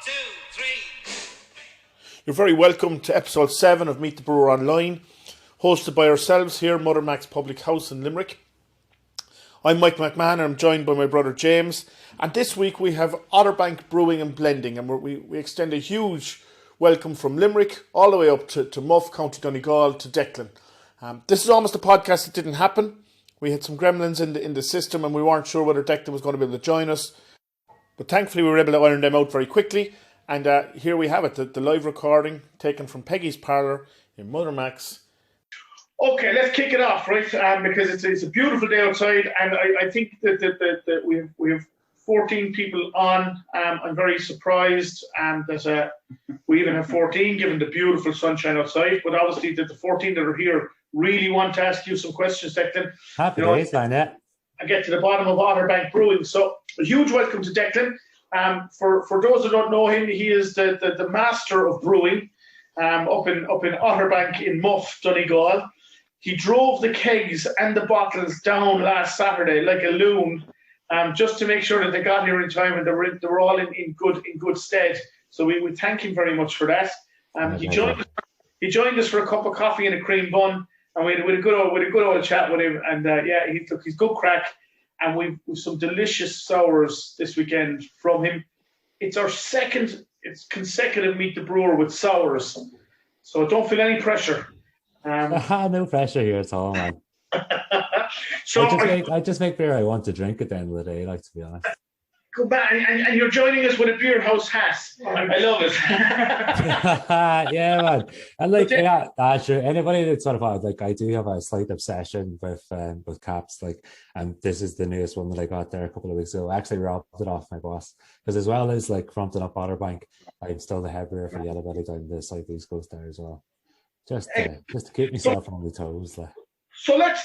two, three. You're very welcome to episode 7 of Meet the Brewer Online, hosted by ourselves here, Mother Mac's Public House in Limerick. I'm Mike McMahon and I'm joined by my brother James. And this week we have Otterbank Brewing and Blending, and we extend a huge welcome from Limerick all the way up to Muff, County Donegal, to Declan. This is almost a podcast that didn't happen. We had some gremlins in the system and we weren't sure whether Declan was going to be able to join us. But thankfully we were able to iron them out very quickly. And here we have it, the live recording taken from Peggy's Parlour in Mother Mac's. Okay, let's kick it off, right? Because it's a beautiful day outside, and I think that we have 14 people on. I'm very surprised that we even have 14, given the beautiful sunshine outside. But obviously, that the 14 that are here really want to ask you some questions, Declan. Happy days, man, yeah. I get to the bottom of Otterbank Brewing. So a huge welcome to Declan. For those who don't know him, he is the master of brewing up in Otterbank in Muff, Donegal. He drove the kegs and the bottles down last Saturday like a loon, just to make sure that they got here in time and they were all in good stead. So we thank him very much for that. He joined us for a cup of coffee and a cream bun, and we had a good old chat with him. And he's good crack. And we've some delicious sours this weekend from him. It's our second consecutive Meet the Brewer with sours, so don't feel any pressure. No pressure here at all, man. So I just make beer I want to drink at the end of the day, like, to be honest. Go back, and you're joining us with a beer house hat. I love it. Yeah, man. And sure. Anybody that's sort of like, I do have a slight obsession with caps, like, and this is the newest one that I got there a couple of weeks ago. I actually robbed it off my boss, because as well as like fronting up Otterbank, I'm still the head brewer for Yellow Belly down the South East Coast there as well. Just to keep myself on the toes, like. So let's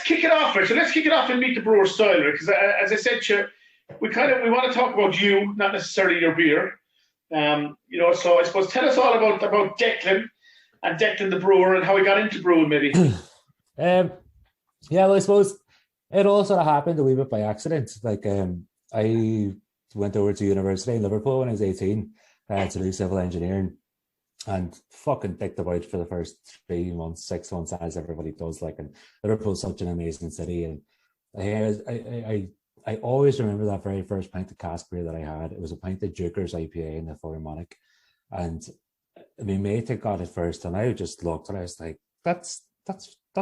kick it off, right? So let's kick it off and Meet the Brewer style, right? Because as I said to you, we want to talk about you, not necessarily your beer. So I suppose tell us all about Declan and Declan the brewer and how he got into brewing, maybe. Well, I suppose it all sort of happened a wee bit by accident. Like, I went over to university in Liverpool when I was 18 to do civil engineering, and fucking dicked about for the first 3 months, 6 months, as everybody does. Like, and Liverpool's such an amazing city, and I always remember that very first pint of cask beer that I had. It was a pint of Duker's IPA in the Philharmonic, and my mate had got it first, and I just looked and I was like, that's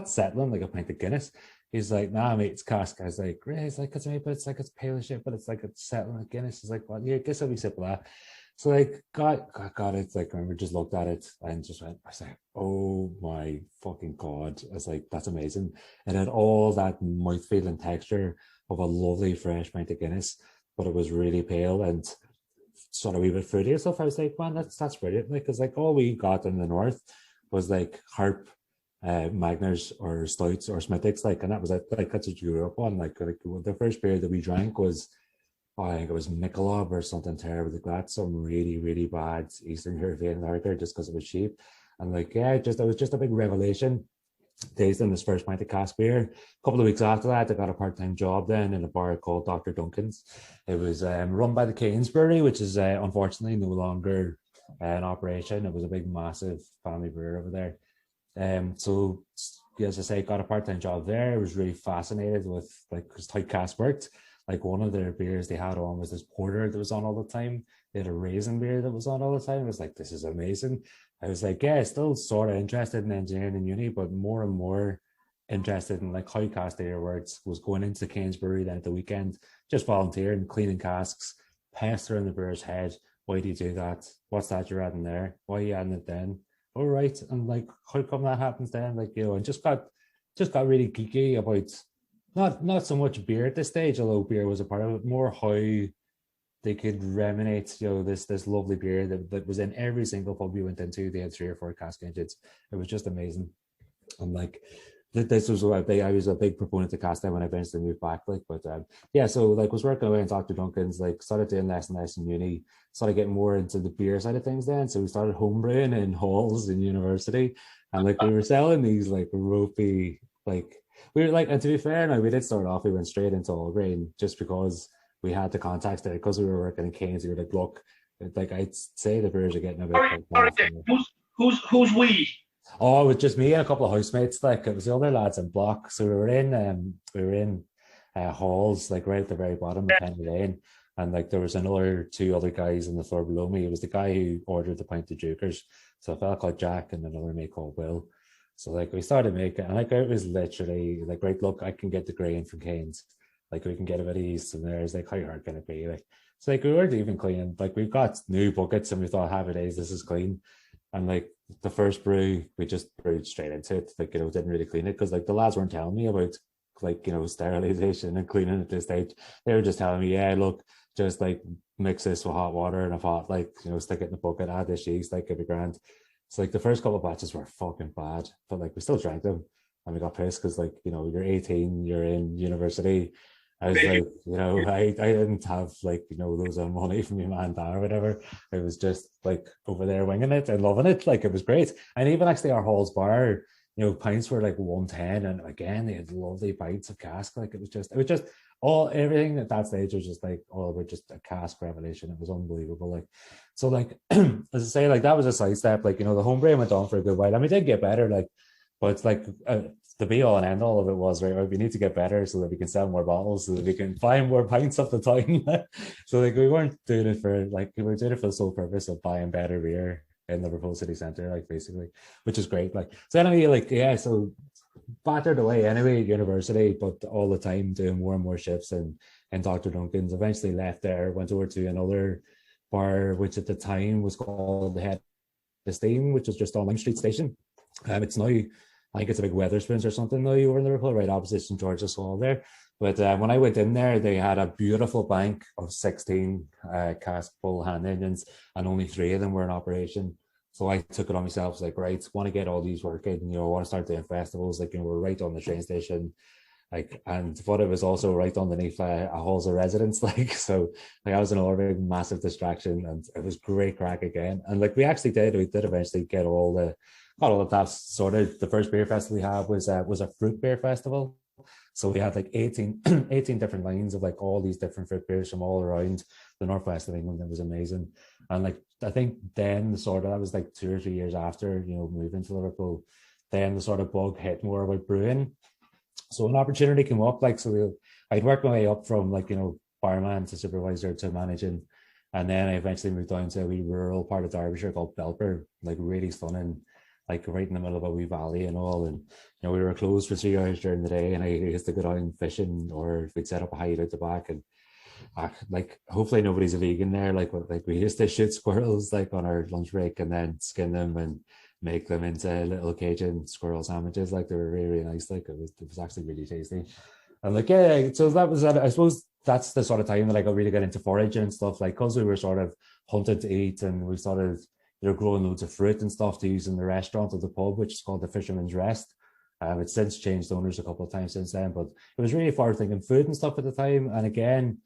settling like a pint of Guinness. He's like, nah, mate, it's cask. I was like, great. He's like, it's right, but it's like, it's pale as shit, but it's like, it's settling like Guinness. He's like, well, yeah, I guess I'll be sip of that. So like, got it. Like, I remember just looked at it and just went, I was like, oh my fucking God. I was like, that's amazing. It had all that mouthfeel and texture of a lovely fresh pint of Guinness, but it was really pale and sort of a wee bit fruity and stuff. I was like, man, that's brilliant. Like, because like all we got in the north was like Harp, Magners or Stouts or Smithics, like, and that was it. Like, that's what you grew up on. Like the first beer that we drank was, I think it was Michelob or something terrible like that. Some really, really bad Eastern European lager just because it was cheap. And like, yeah, it was just a big revelation tasting this first pint of cask beer. A couple of weeks after that, I got a part-time job then in a bar called Dr. Duncan's. It was run by the Cairns Brewery, which is unfortunately no longer in operation. It was a big, massive family brewer over there. So, as I say, got a part-time job there. I was really fascinated with like how cask worked. Like, one of their beers they had on was this porter that was on all the time. They had a raisin beer that was on all the time. I was like, this is amazing. I was like, yeah, still sort of interested in engineering in uni, but more and more interested in like how cask beer works. Was going into Cairns Brewery then at the weekend, just volunteering, cleaning casks, pestering the brewer's head. Why do you do that? What's that you're adding there? Why are you adding it then? All right. And like, how come that happens then? Like, and just got really geeky about not so much beer at this stage, although beer was a part of it, more how they could reminate, this lovely beer that was in every single pub we went into. They had 3 or 4 cask engines. It was just amazing. And like, this was I was a big proponent of cask when I eventually moved back. Like, but so like, was working away in Dr. Duncan's, like, started doing less and less in uni, started getting more into the beer side of things then. So we started homebrewing in halls in university, and like, we were selling these like ropey, like, we were like, and to be fair, now we did start off, we went straight into all grain just because we had the contacts there, because we were working in Cairns. We were like, look, Like I'd say the Brewers are getting a bit Sorry, put sorry, off. Declan. Who's we? Oh, it was just me and a couple of housemates. Like it was the other lads in block. So we were in halls, like right at the very bottom of Penny Lane. And like there was two other guys on the floor below me. It was the guy who ordered the pint of Jukers. So a fella called Jack and another mate called Will. So like we started making, and like it was literally like, right, look, I can get the grain from Canes. Like we can get a bit of yeast in there. It's like, how hard can it be? Like it's like we weren't even cleaning. Like we've got new buckets and we thought, happy days, this is clean. And like the first brew, we just brewed straight into it. Like, didn't really clean it because like the lads weren't telling me about like, sterilization and cleaning at this stage. They were just telling me, yeah, look, just like mix this with hot water and a pot, like, stick it in the bucket, add this yeast, like it'd be grand. So like the first couple of batches were fucking bad, but like we still drank them and we got pissed because like, you're 18, you're in university. I was like, I didn't have like, loads of money from my man and dad or whatever. I was just like over there winging it and loving it. Like it was great. And even actually our Hall's bar, pints were like 110. And again, they had lovely pints of cask. Like it was just everything at that stage was just like all about just a cask revelation. It was unbelievable. Like, so like, as I say, like that was a sidestep. Like, the homebrewing went on for a good while. I mean, it did get better. Like, but it's like, the be all and end all of it was, right, we need to get better so that we can sell more bottles, so that we can buy more pints of the time. So like we weren't doing it for we were doing it for the sole purpose of buying better beer in Liverpool city centre, like basically, which is great. Like so anyway, like yeah, so battered away anyway at university, but all the time doing more and more shifts and Dr. Duncan's. Eventually left there, went over to another bar, which at the time was called the Head of Steam, which was just on Lime Street Station. It's now, I think it's a big Weatherspoons or something now over in Liverpool, right opposite St. George's Hall there. But when I went in there, they had a beautiful bank of 16 cask full hand engines, and only 3 of them were in operation. So I took it on myself, like, right, want to get all these working, want to start doing festivals, like, we're right on the train station, like, and but it was also right underneath a halls of residence, like, so like I was a massive distraction, and it was great crack again. And like we did eventually get all the taps sorted. The first beer festival we had was a fruit beer festival. So we had like 18 different lines of like all these different fruit beers from all around the northwest of England. It was amazing. And like I think then that was like 2 or 3 years after moving to Liverpool, then the sort of bug hit more about brewing. So an opportunity came up, like, so I'd worked my way up from like barman to supervisor to managing, and then I eventually moved down to a wee rural part of Derbyshire called Belper, like really stunning, like right in the middle of a wee valley and all. And we were closed for 3 hours during the day, and I used to go down fishing, or we'd set up a hide out the back. And like hopefully nobody's a vegan there. Like we used to shoot squirrels like on our lunch break and then skin them and make them into little Cajun squirrel sandwiches. Like they were really, really nice. Like it was actually really tasty. And like yeah, so that was I suppose that's the sort of time that I got really get into foraging and stuff, like because we were sort of hunted to eat, and we started growing loads of fruit and stuff to use in the restaurant of the pub, which is called the Fisherman's Rest. It's since changed owners a couple of times since then, but it was really forward thinking food and stuff at the time. And again,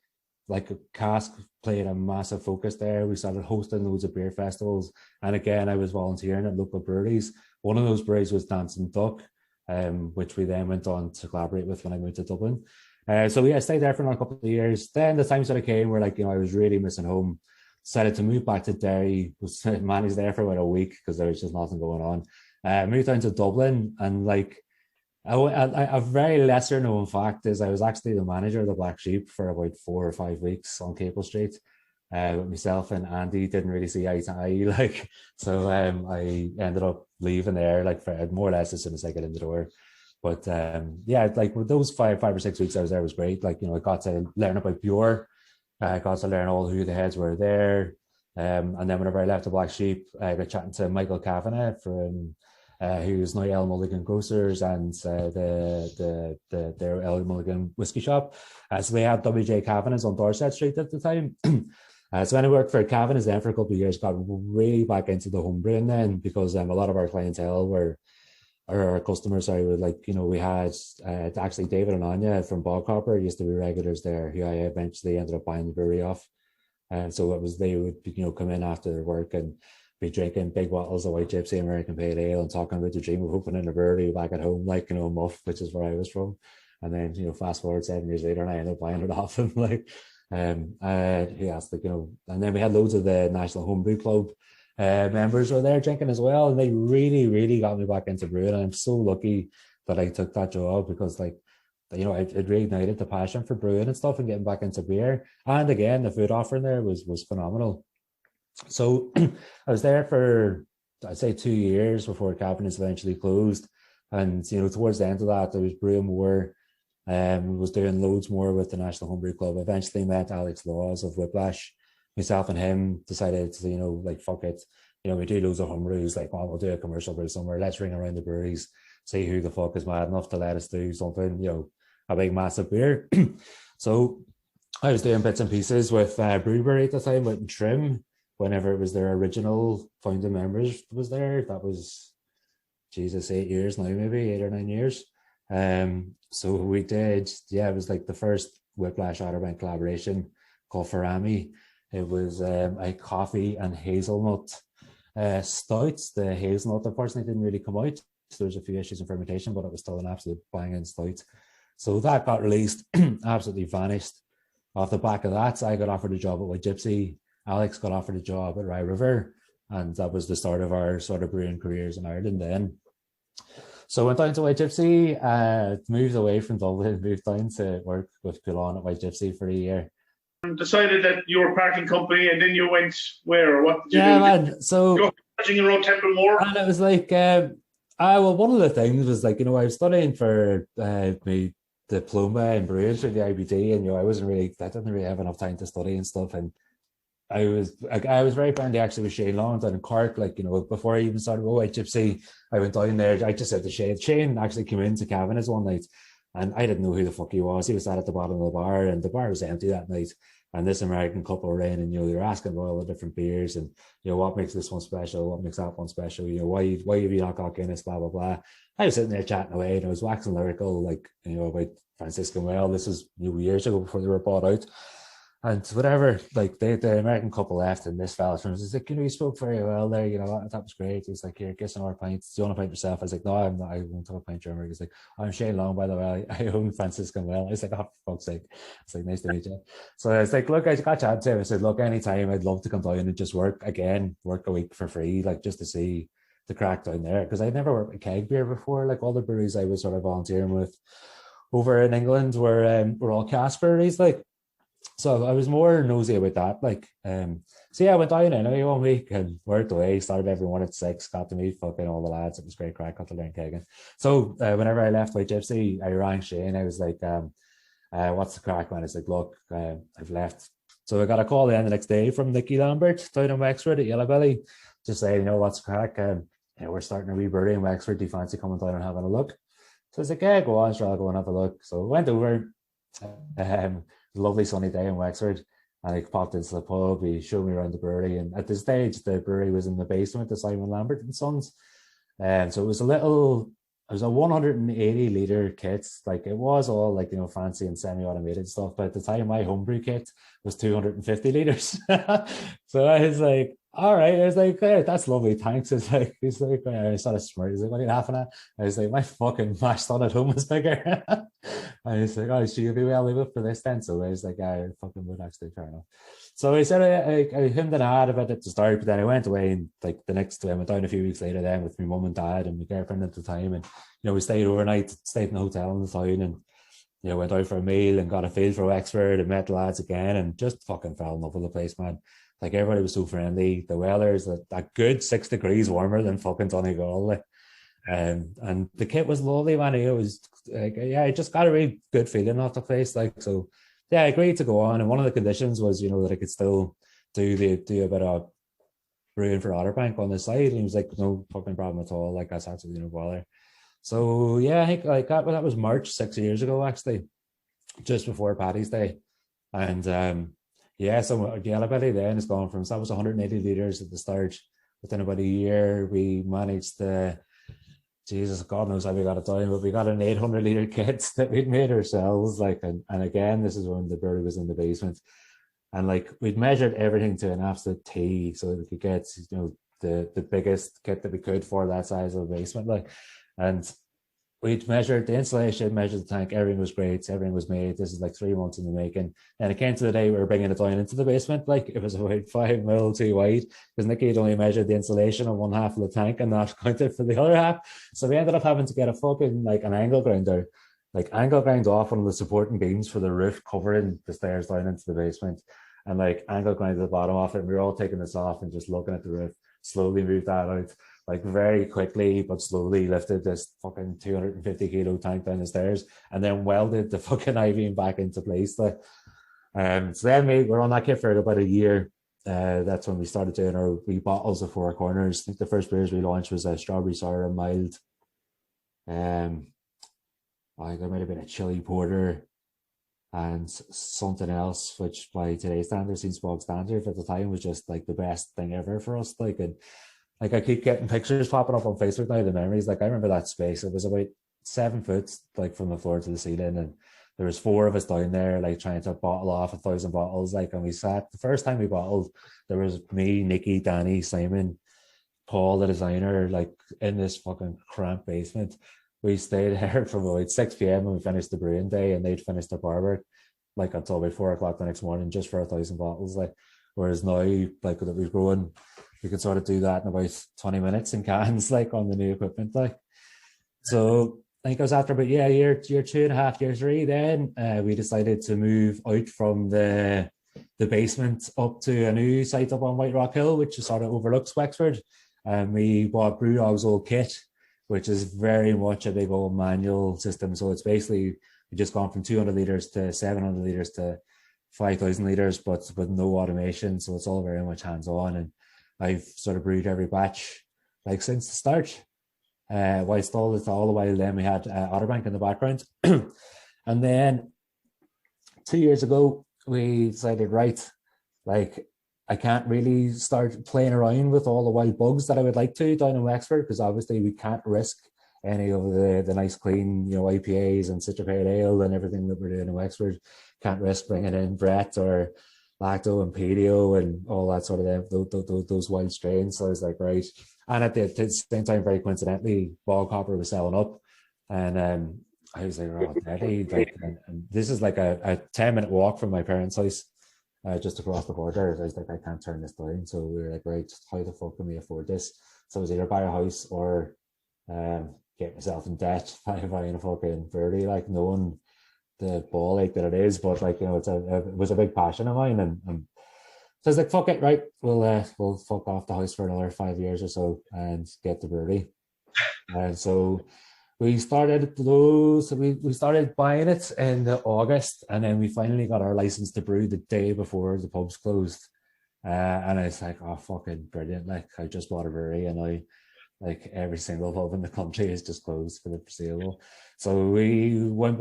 like cask played a massive focus there. We started hosting loads of beer festivals, and again, I was volunteering at local breweries. One of those breweries was Dancing Duck, which we then went on to collaborate with when I moved to Dublin. So yeah, I stayed there for a couple of years. Then the times that I came were like, I was really missing home. Decided to move back to Derry. Was managed there for about a week because there was just nothing going on. Moved down to Dublin, and like a very lesser known fact is I was actually the manager of the Black Sheep for about 4 or 5 weeks on Capel Street. With myself and Andy didn't really see eye to eye, like, so I ended up leaving there like for more or less as soon as I got in the door. But yeah, like with those 5 or 6 weeks I was there was great. Like, I got to learn about Brewer. I got to learn all who the heads were there. And then whenever I left the Black Sheep, I got chatting to Michael Kavanagh from who's now El Mulligan Grocers and their El Mulligan whiskey shop. So they had WJ Kavanagh's on Dorset Street at the time. So when I worked for Kavanagh's then for a couple of years, got really back into the homebrewing then, because a lot of our clientele were, or our customers, sorry, were like, we had actually David and Anya from Bogcopper used to be regulars there, who I eventually ended up buying the brewery off. And so it was, they would, come in after their work and be drinking big bottles of White Gypsy American Pale Ale and talking about the dream of opening a brewery back at home, like, Muff, which is where I was from. And then, fast forward 7 years later, and I ended up buying it off him, like. He asked, like, and then we had loads of the National Homebrew Club members were there drinking as well, and they really, really got me back into brewing. And I'm so lucky that I took that job because, like, it reignited the passion for brewing and stuff and getting back into beer. And again, the food offering there was phenomenal. So I was there for, I'd say, 2 years before Cabinets eventually closed. And, towards the end of that, I was brewing more, was doing loads more with the National Homebrew Club. Eventually met Alex Laws of Whiplash. Myself and him decided to, like, fuck it. We do loads of homebrews, like, well, we'll do a commercial brew somewhere. Let's ring around the breweries, see who the fuck is mad enough to let us do something, a big, massive beer. So I was doing bits and pieces with Brewer at the time, with Trim, whenever it was their original founding members was there. That was, Jesus, 8 years now, maybe 8 or 9 years. So we did, it was like the first Whiplash Otterbank collaboration called Farami. It was a coffee and hazelnut stout. The hazelnut, unfortunately, didn't really come out. So there's a few issues in fermentation, but it was still an absolute banging stout. So that got released, absolutely vanished. Off the back of that, I got offered a job at White Gypsy. Alex got offered a job at Rye River, and that was the start of our sort of brewing careers in Ireland then. So I went down to White Gypsy, moved away from Dublin, moved down to work with Coulon at White Gypsy for a year. Decided that you were parting company, and then you went where? What did you do? Man. So you're touching around Templemore, and it was like, one of the things was, like, I was studying for my diploma in brewing through the IBD, and I didn't really have enough time to study and stuff, and I was very friendly actually with Shane Long down in Cork. Like, before I even started with White Gypsy, I went down there. I just said to Shane. Shane actually came into Cabinets one night, and I didn't know who the fuck he was. He was sat at the bottom of the bar, and the bar was empty that night. And this American couple were in, and they were asking about all the different beers, and what makes this one special, what makes that one special. Why have you not got Guinness? Blah blah blah. I was sitting there chatting away, and I was waxing lyrical, like, about Franciscan Well. This is years ago before they were bought out. And whatever, like, the American couple left, and this fella from us was like, you spoke very well there, that was great. He's like, here, get some more pints. Do you want a pint yourself? I was like, no, I'm not, I won't have a pint, German. He's like, I'm Shane Long, by the way. I own Franciscan Well. I was like, oh, for fuck's sake. It's like, nice to meet you. So I was like, look, I got chatting to him. I said, look, anytime, I'd love to come down and just work a week for free, like, just to see the crack down there. Because I'd never worked with keg beer before. Like, all the breweries I was sort of volunteering with over in England were all cask breweries, like. So I was more nosy about that. Like, so I went down anyway 1 week and worked away, started everyone at 6, got to meet fucking all the lads. It was great crack, got to learn kegging. So whenever I left White Gypsy, I rang Shane. I was like, what's the crack, man? It's like, look, I've left. So I got a call then the next day from Nicky Lambert down in Wexford at Yellow Belly, just saying, what's the crack? We're starting a wee brewery in Wexford. Do you fancy coming down and having a look? So I was like, yeah, go on, sure, I'll go and have a look. So I went over. Lovely sunny day in Wexford, and I popped into the pub. He showed me around the brewery, and at this stage the brewery was in the basement of Simon Lambert and Sons, and so it was a 180 litre kit. Like, it was all, like, fancy and semi-automated stuff, but at the time my homebrew kit was 250 litres. So I was like, all right. I was like, hey, that's lovely, thanks. He's like, I sort of smirked. He's like, what are you laughing at? I was like, my fucking mash tun at home is bigger. I was like, oh, so you'll be well able for this then? So I was like, I fucking would actually, fair enough. So I said, I hemmed and hawed about it to start, but then I went away, and like the next day I went down a few weeks later then with my mum and dad and my girlfriend at the time, and we stayed overnight, stayed in a hotel in the town, and went out for a meal and got a feel for Wexford and met the lads again, and just fucking fell in love with the place, man. Like, everybody was so friendly. The weather is a good 6 degrees warmer than fucking Donegal. Like, and the kit was lovely, man. It was like, I just got a really good feeling off the place. Like, so I agreed to go on, and one of the conditions was, that I could still do a bit of brewing for Otterbank on the side. And he was like, no fucking problem at all. Like, that's absolutely no bother. So I think like that was March 6 years ago, actually, just before Paddy's Day, and so Yellow Belly then has gone from, so that was 180 litres at the start. Within about a year, we managed to, Jesus, God knows how we got it done, but we got an 800 litre kit that we'd made ourselves. Like, and again, this is when the brewery was in the basement, and like, we'd measured everything to an absolute T so that we could get, the biggest kit that we could for that size of a basement. Like, and we'd measured the insulation, measured the tank, everything was great, everything was made. This is like 3 months in the making. And it came to the day we were bringing it down into the basement, like it was about 5 mil too wide, because Nicky had only measured the insulation on one half of the tank and not counted for the other half. So we ended up having to get a fucking like an angle grinder, like angle grind off one of the supporting beams for the roof covering the stairs down into the basement, and like angle grind the bottom off it. And we were all taking this off and just looking at the roof, slowly moved that out, like very quickly but slowly lifted this fucking 250 kilo tank down the stairs, and then welded the fucking I-beam back into place. Like, so then we were on that kit for about a year. That's when we started doing our wee bottles of Four Corners. I think the first beers we launched was a strawberry sour and mild. There might have been a chili porter and something else, which by today's standards seems bog standard. At the time was just like the best thing ever for us. Like, and like I keep getting pictures popping up on Facebook now, the memories. Like I remember that space. It was about 7 foot, like from the floor to the ceiling, and there was 4 of us down there, like trying to bottle off 1,000 bottles. Like, and we sat. The first time we bottled, there was me, Nicky, Danny, Simon, Paul, the designer, like in this fucking cramped basement. We stayed there from about 6 p.m. when we finished the brewing day, and they'd finished their bar work like until about 4 o'clock the next morning, just for 1,000 bottles. Like, whereas now, like that we're growing, we could sort of do that in about 20 minutes in cans, like on the new equipment. Like, so I think it was after about year 2.5, year 3. Then we decided to move out from the basement up to a new site up on White Rock Hill, which sort of overlooks Wexford. And we bought Brewdog's old kit, which is very much a big old manual system. So it's basically we just gone from 200 litres to 700 litres to 5,000 litres, but with no automation. So it's all very much hands-on. And I've sort of brewed every batch like since the start. Whilst all the while then we had Otterbank in the background. And then 2 years ago, we decided, right, like I can't really start playing around with all the wild bugs that I would like to down in Wexford, because obviously we can't risk any of the nice clean, IPAs and Citra Pale Ale and everything that we're doing in Wexford. Can't risk bringing in Brett or Lacto and Pedio and all that sort of those wild strains. So I was like, right. And at the same time, very coincidentally, Bog Hopper was selling up, and I was like, oh, daddy, like, and this is like a 10-minute walk from my parents' house, just across the border. I was like, I can't turn this down. So we were like, right, how the fuck can we afford this? So it was either buy a house or get myself in debt by buying a fucking brewery, like knowing the ball ache that it is. But like, it was a big passion of mine, and so I was like, fuck it, right, we'll fuck off the house for another 5 years or so and get the brewery. And so we started we started buying it in August, and then we finally got our license to brew the day before the pubs closed. And I was like, oh, fucking brilliant. Like, I just bought a brewery, and like every single pub in the country is just closed for the foreseeable. So we went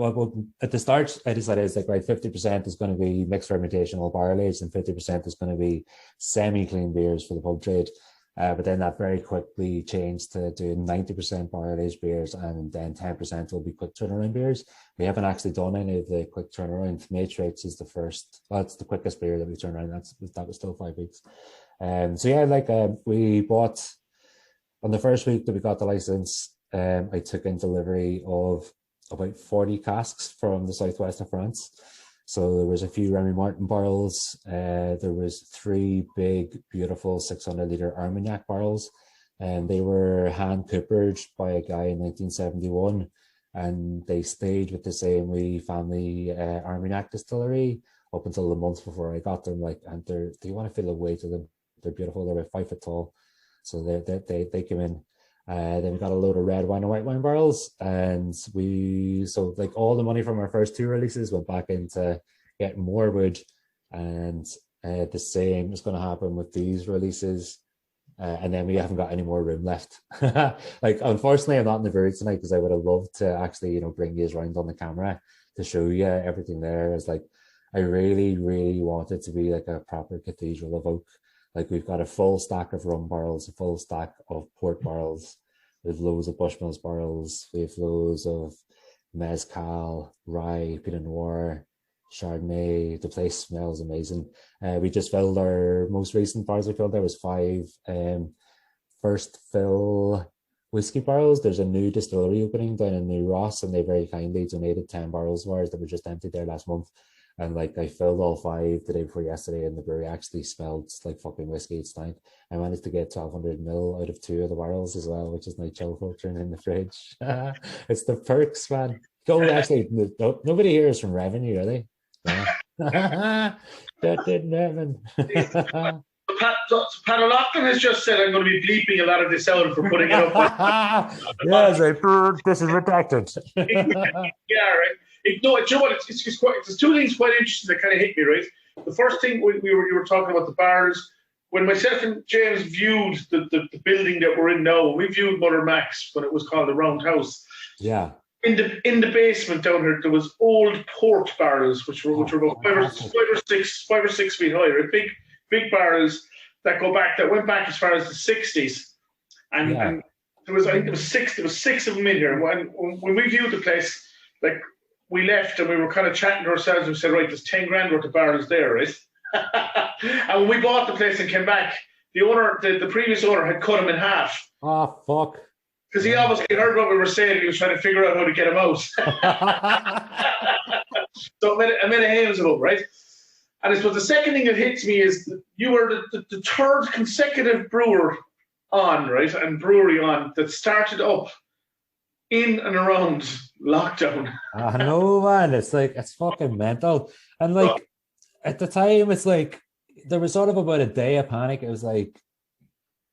at the start. I decided it's like, right, 50% is going to be mixed fermentation, all barrel aged, and 50% is going to be semi-clean beers for the pub trade. But then that very quickly changed to doing 90% barrel aged beers, and then 10% will be quick turnaround beers. We haven't actually done any of the quick turnaround. Matrix is the first. Well, it's the quickest beer that we turned around. That was still 5 weeks. So yeah, like we bought. On the first week that we got the license, I took in delivery of about 40 casks from the southwest of France. So there was a few Remy Martin barrels. There was 3 big, beautiful 600-litre Armagnac barrels, and they were hand coopered by a guy in 1971, and they stayed with the same wee family Armagnac distillery up until the month before I got them. Like, and they want to feel the weight of them. They're beautiful. They're about 5 foot tall. So they came in. Then we got a load of red wine and white wine barrels, and so like all the money from our first 2 releases went back into getting more wood, and the same is going to happen with these releases. And then we haven't got any more room left. Like, unfortunately, I'm not in the brewery tonight, because I would have loved to actually, bring you around on the camera to show you everything there. It's like, I really, really want it to be like a proper cathedral of oak. Like, we've got a full stack of rum barrels, a full stack of port barrels. We have loads of Bushmills barrels. We have loads of mezcal, rye, Pinot Noir, Chardonnay. The place smells amazing. We just filled our most recent bars. We filled there was 5. First fill whiskey barrels. There's a new distillery opening down in New Ross, and they very kindly donated 10 barrels of ours that were just emptied there last month. And like I filled all 5 the day before yesterday, and the brewery actually smelled like fucking whiskey. It's time. I managed to get 1,200 ml out of 2 of the barrels as well, which is now chill filtering in the fridge. It's the perks, man. Go actually. Nobody here is from revenue, are they? No. That didn't happen. Pat O'Loughlin has just said I'm going to be bleeping a lot of this out for putting it up. Yes, this is redacted. Yeah, right. No, you know what? It's quite. There's 2 things quite interesting that kind of hit me. Right. The first thing you were talking about the bars. When myself and James viewed the building that we're in now, we viewed Mother Max when it was called the Round House. Yeah. In the basement down here, there was old port barrels, which were about 5 or 6 feet high, right? Big barrels that went back as far as the 60s, and there was, I think there was 6 of them in here. When we viewed the place, like we left and we were kind of chatting to ourselves and we said, right, there's 10 grand worth of barrels there, right? And when we bought the place and came back, the previous owner had cut them in half. Oh fuck. Because he obviously heard what we were saying, he was trying to figure out how to get him out. So I made a hames of him, right? And I suppose the second thing that hits me is that you were the 3rd consecutive brewer on, right, and brewery on that started up in and around lockdown. I know, man. It's fucking mental. And like at the time, it's like there was sort of about a day of panic. It was like,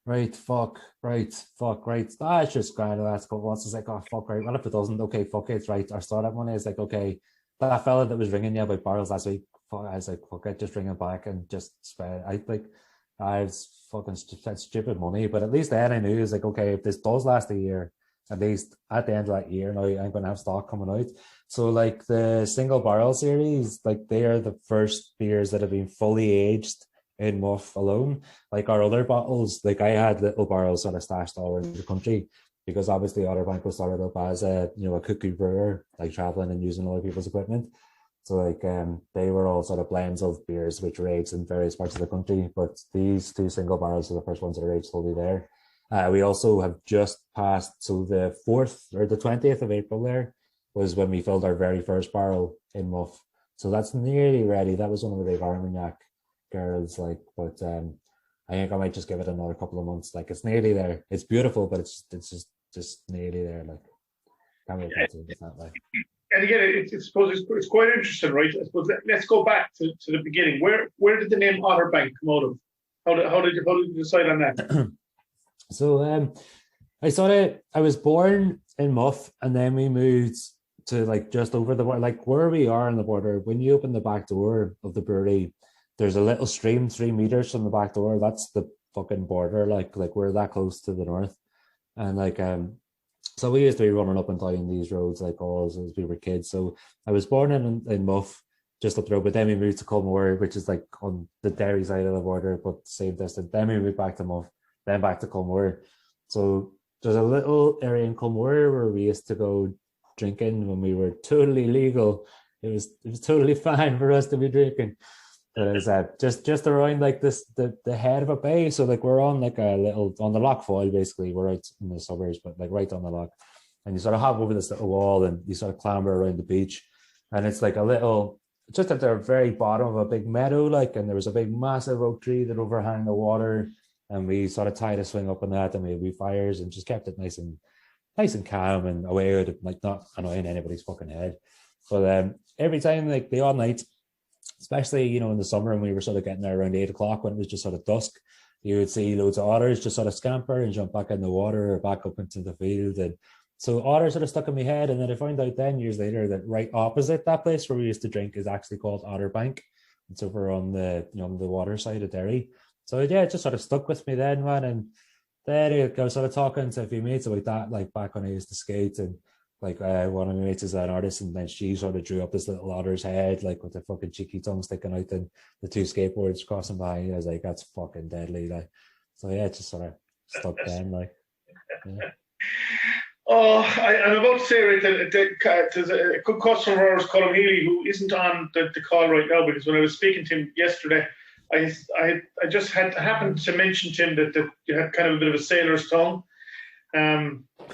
right, fuck, right. It's just grand. That's go. Once it's like, oh fuck, right. Well, if it doesn't, okay, fuck it, right. Our startup money is like, okay, that fella that was ringing you about barrels last week, I was like, fuck it, just ring it back and just spend. I was fucking stupid money, but at least then I knew it was like, okay, if this does last a year, at least at the end of that year, now I'm going to have stock coming out. So like the single barrel series, like they are the first beers that have been fully aged in Muff alone. Like our other bottles, like I had little barrels sort of stashed all around the country because obviously Otterbank was started up as a cuckoo brewer, like traveling and using other people's equipment. So like they were all sort of blends of beers which were aged in various parts of the country, but these 2 single barrels are the first ones that are aged fully there. We also have just passed, so the 4th or the 20th of April there was when we filled our very first barrel in Muff. So that's nearly ready. That was one of the big Armagnac girls, like, but I think I might just give it another couple of months. Like it's nearly there. It's beautiful, but it's just nearly there. Like can't wait for it. It's not like. And again, I suppose it's quite interesting, right? I suppose let's go back to the beginning. Where did the name Otterbank come out of? How did you decide on that? So I was born in Muff, and then we moved to like just over the border, like where we are on the border. When you open the back door of the brewery, there's a little stream 3 meters from the back door. That's the fucking border. Like we're that close to the north, and like so we used to be running up and down these roads like all as we were kids. So I was born in Muff, just up the road, but then we moved to Culmore, which is like on the Derry side of the border, but same distance. Then we moved back to Muff, then back to Culmore. So there's a little area in Culmore where we used to go drinking when we were totally legal. It was totally fine for us to be drinking. But it was just around like this the head of a bay. So like we're on like a little on the lock foil basically. We're out in the suburbs, but like right on the lock. And you sort of hop over this little wall and you sort of clamber around the beach. And it's like a little just at the very bottom of a big meadow, like, and there was a big massive oak tree that overhang the water. And we sort of tied a swing up on that, and we had fires and just kept it nice and calm and away with it, like not annoying anybody's fucking head. But every time, like the odd night, especially in the summer, and we were sort of getting there around 8 o'clock when it was just sort of dusk, you would see loads of otters just sort of scamper and jump back in the water or back up into the field. And so otters sort of stuck in my head. And then I found out 10 years later that right opposite that place where we used to drink is actually called Otterbank. It's over on the the water side of Derry. So yeah, it just sort of stuck with me then, man. And then I was sort of talking to a few mates about that, like back when I used to skate, and like one of my mates is an artist, and then she sort of drew up this little otter's head, like with the fucking cheeky tongue sticking out and the 2 skateboards crossing by. I was like, that's fucking deadly, like. So yeah, it just sort of stuck then, like. Yeah. Oh, I'm about to say, right, that there's a good customer of ours, Colin Healy, who isn't on the call right now, because when I was speaking to him yesterday, I just happened to mention to him that you had kind of a bit of a sailor's tongue.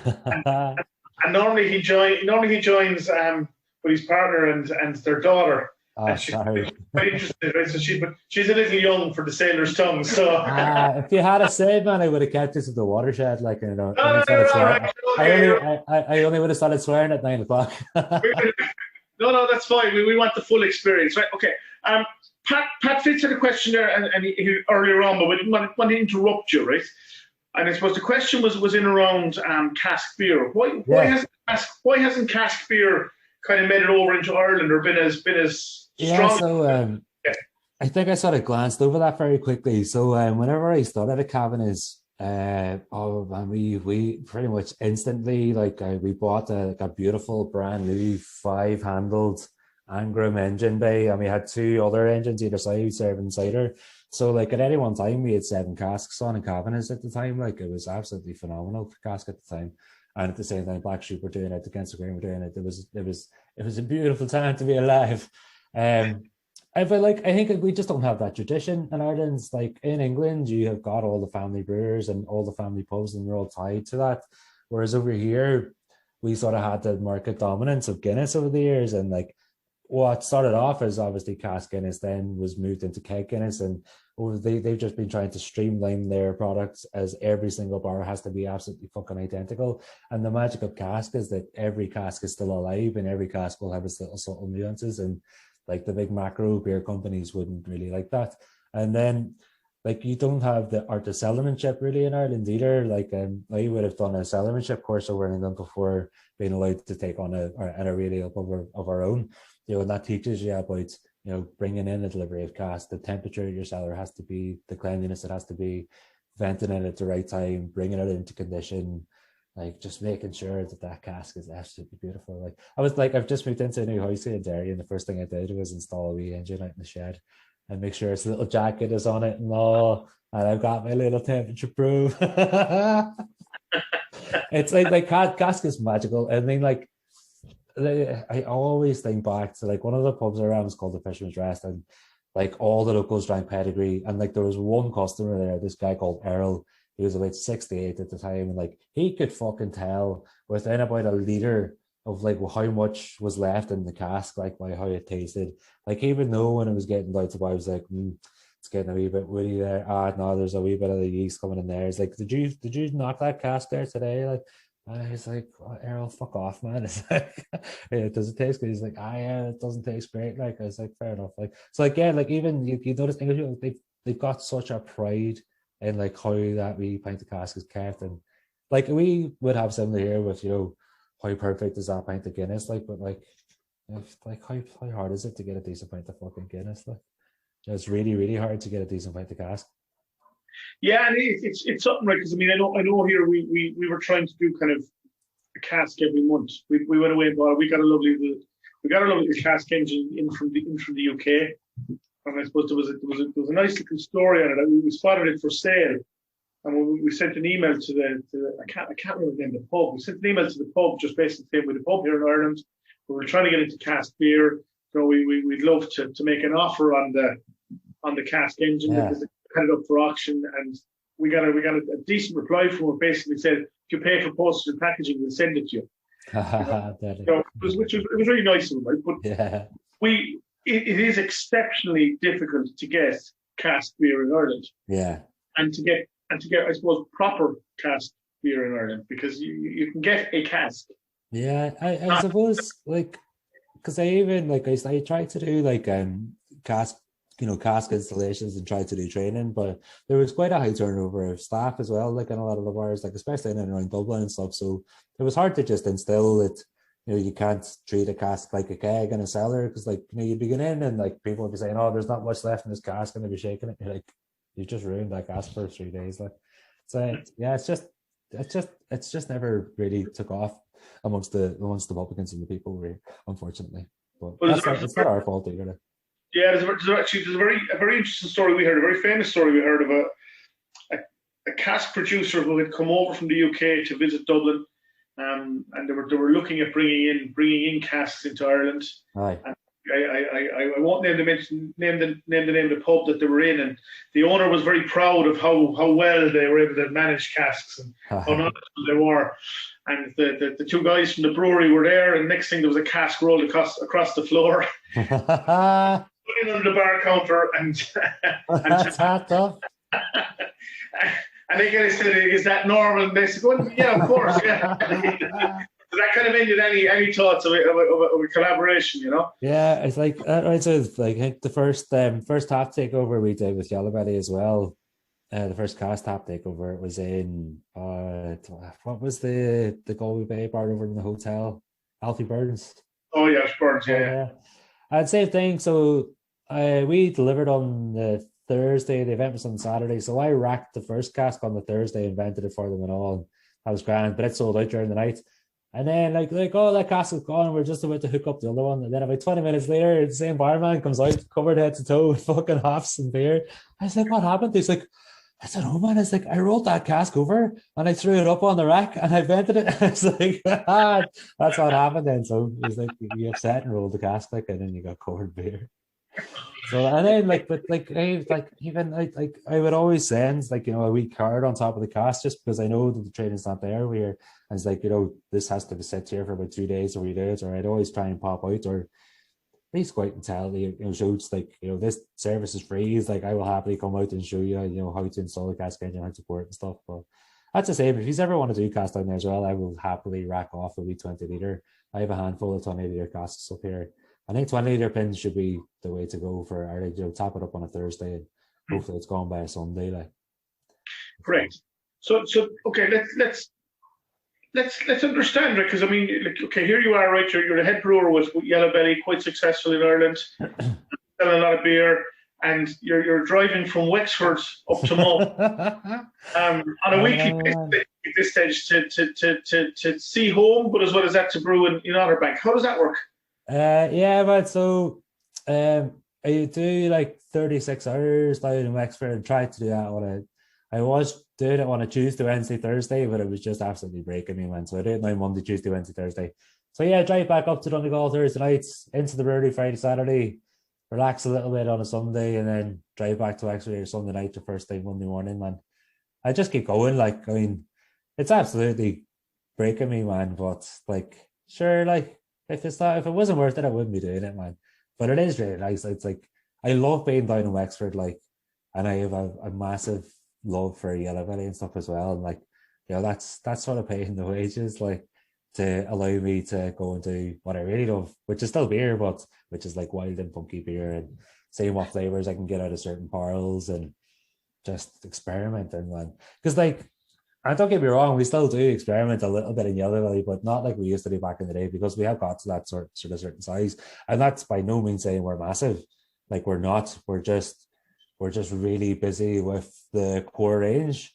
And normally he joins with his partner and their daughter. Oh, And she's sorry. quite interested, right? So she's a little young for the sailor's tongue. So If you had a say, man, I would have kept this at the watershed. Like, you know, no, started you're all swearing. right. Okay. I only would have started swearing at 9 o'clock. No, that's fine. We want the full experience, right? Okay. Pat Fitz had a question there and he earlier on, but we didn't want to interrupt you, right? And I suppose the question was in around cask beer. Why hasn't cask beer kind of made it over into Ireland or been as strong? So I think I sort of glanced over that very quickly. So whenever I started at Cavanagh, and we pretty much instantly we bought a beautiful brand new 5-handled Angram engine bay, and we had 2 other engines either side serving cider. So at any one time we had 7 casks on in Cavanagh at the time. It was absolutely phenomenal cask at the time. And at the same time, Black Sheep were doing it, against the Green were doing it. It was a beautiful time to be alive. I think we just don't have that tradition in Ireland. In England, you have got all the family brewers and all the family pubs, and we're all tied to that. Whereas over here, we sort of had the market dominance of Guinness over the years, and what started off as obviously cask Guinness then was moved into keg Guinness, and they've just been trying to streamline their products as every single bar has to be absolutely fucking identical. And the magic of cask is that every cask is still alive, and every cask will have its little subtle nuances, and the big macro beer companies wouldn't really like that. And then you don't have the art of cellarmanship really in Ireland either. I would have done a cellarmanship course over in England before being allowed to take on a really up of our own. And that teaches you about bringing in a delivery of cask, the temperature of your cellar has to be, the cleanliness it has to be, venting it at the right time, bringing it into condition, just making sure that cask is absolutely beautiful. I've just moved into a new house here in Derry, and the first thing I did was install a wee engine out in the shed and make sure its little jacket is on it and all, and I've got my little temperature proof. It's cask is magical. I mean, I always think back to one of the pubs around was called the Fisherman's Rest, and all the locals drank pedigree, and there was one customer there, this guy called Earl. He was about 68 at the time, and he could fucking tell within about a litre of how much was left in the cask, by how it tasted. He would know when it was getting down to, I was it's getting a wee bit woody there. No, there's a wee bit of the yeast coming in there. It's did you knock that cask there today? He's oh, Errol, fuck off, man. It's yeah, does it taste good? He's yeah, it doesn't taste great. I was fair enough. Even you notice English people, they've got such a pride in how that wee pint of cask is kept, and we would have similar here with how perfect is that pint of Guinness, but how hard is it to get a decent pint of fucking Guinness? It's really, really hard to get a decent pint of cask. Yeah, and it's something, right? Because I know here we were trying to do kind of a cask every month. We went away and bought it. We got a lovely cask engine in from the UK, and I suppose there was a nice little story on it. We spotted it for sale, and we sent an email to the I can't remember the name of the pub. We sent an email to the pub, just basically saying with the pub here in Ireland, we were trying to get into cask beer. So we'd love to make an offer on the cask engine, yeah, because had it up for auction, and we got a decent reply from it. Basically said, if you pay for postage and packaging, we'll send it to you. So it was really nice of them, right? But yeah, it is exceptionally difficult to get cask beer in Ireland. Yeah, and to get I suppose proper cask beer in Ireland, because you can get a cask. Yeah, I suppose because I tried to do cask. Cask installations and tried to do training, but there was quite a high turnover of staff as well, in a lot of the bars, especially in and around Dublin and stuff. So it was hard to just instill it. You can't treat a cask like a keg in a cellar, because you'd be going in and people would be saying, "Oh, there's not much left in this cask," and they'd be shaking it. You're you just ruined that cask for 3 days. So yeah, it's just never really took off amongst the publicans and the people, unfortunately. But it's not our fault either. Yeah, there's a very interesting story we heard, a very famous story we heard of a cask producer who had come over from the UK to visit Dublin, and they were looking at bringing in casks into Ireland. Right. And I won't name the name of the pub that they were in, and the owner was very proud of how well they were able to manage casks and how knowledgeable they were. And the two guys from the brewery were there, and next thing there was a cask rolled across the floor. Put it on the bar counter, and and they kind of said, "Is that normal?" And they said, "Well, yeah, of course, yeah." So that kind of ended any thoughts of a collaboration, you know? Yeah, it's like I think the first tap takeover we did with Yellow Belly as well. The first cast tap takeover, it was in what was the Galway Bay bar over in the hotel? Alfie Burns. Oh yes, Burns, yeah. And same thing. So we delivered on the Thursday. The event was on Saturday, so I racked the first cask on the Thursday, invented it for them and all. And that was grand, but it sold out during the night. And then like oh, that cask is gone. We're just about to hook up the other one, and then about 20 minutes later, the same barman comes out covered head to toe with fucking hops and beer. I was like, "What happened?" He's like, "I said, oh man," it's like, "I rolled that cask over and I threw it up on the rack and I vented it." I was like, "That's what happened then." So he's like, "You upset and rolled the cask like, and then you got covered beer." So and then I would always send like, you know, a wee card on top of the cask just because I know that the training's not there. And it's like, you know, this has to be set here for about 2 days or 3 days, or I'd always try and pop out or at least go out and tell you know, shows like, you know, this service is free. It's like, I will happily come out and show you, you know, how to install the cask engine, how to support and stuff. But that's the same. If you ever want to do cast down there as well, I will happily rack off a wee 20 litre. I have a handful of 20 litre casks up here. I think 20 litre pins should be the way to go for, or you know, tap it up on a Thursday and hopefully it's gone by a Sunday. Like, great. So okay, let's understand, right? Because I mean, like, okay, here you are, right? You're the head brewer with Yellow Belly, quite successful in Ireland, selling a lot of beer, and you're driving from Wexford up to Mull on a weekly basis at this stage to see home, but as well as that to brew in Otterbank. How does that work? Yeah, but so I do like 36 hours down in Wexford and tried to do that I was doing it on a Tuesday, Wednesday, Thursday, but it was just absolutely breaking me, man. So I did it now Monday, Tuesday, Wednesday, Thursday. So yeah, drive back up to Donegal Thursday nights, into the brewery Friday, Saturday, relax a little bit on a Sunday, and then drive back to Wexford Sunday night to first thing Monday morning, man. I just keep going. Like, I mean, it's absolutely breaking me, man. But like, sure, like, if it wasn't worth it, I wouldn't be doing it, man. But it is really nice. It's like, I love being down in Wexford, like, and I have a massive love for Yellow Belly and stuff as well. And like, you know, that's sort of paying the wages, like, to allow me to go and do what I really love, which is still beer, but which is like wild and funky beer, and seeing what flavors I can get out of certain barrels and just experimenting, man. Because like, and don't get me wrong, we still do experiment a little bit in Yellow Belly, but not like we used to do back in the day, because we have got to that sort of certain size. And that's by no means saying we're massive. Like, we're not. We're just really busy with the core range.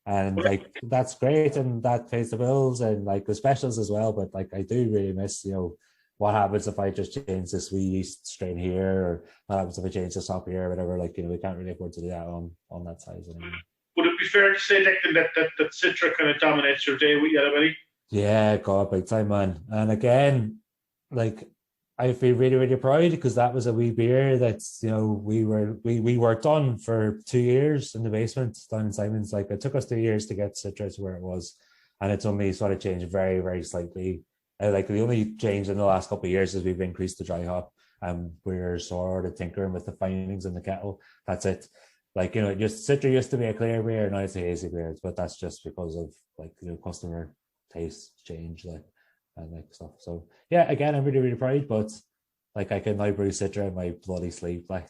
And like, that's great, and that pays the bills, and like the specials as well. But like, I do really miss, you know, what happens if I just change this wee yeast strain here, or what happens if I change this up here, or whatever. Like, you know, we can't really afford to do that on that size anymore. Would it be fair to say, Declan, that Citra kind of dominates your day with Yellow Belly? Yeah, God, big time, man. And again, like, I feel really, really proud, because that was a wee beer that's, you know, we worked on for 2 years in the basement down in Simon's. Like, it took us 2 years to get Citra to where it was, and it's only sort of changed very, very slightly. Like, the only change in the last couple of years is we've increased the dry hop, and we're sort of tinkering with the findings in the kettle. That's it. Like, you know, Citra used to be a clear beer, now it's a hazy beer, but that's just because of, like, you know, customer taste change, like, and like stuff. So yeah, again, I'm really, really proud, but like, I can now brew Citra in my bloody sleep, like,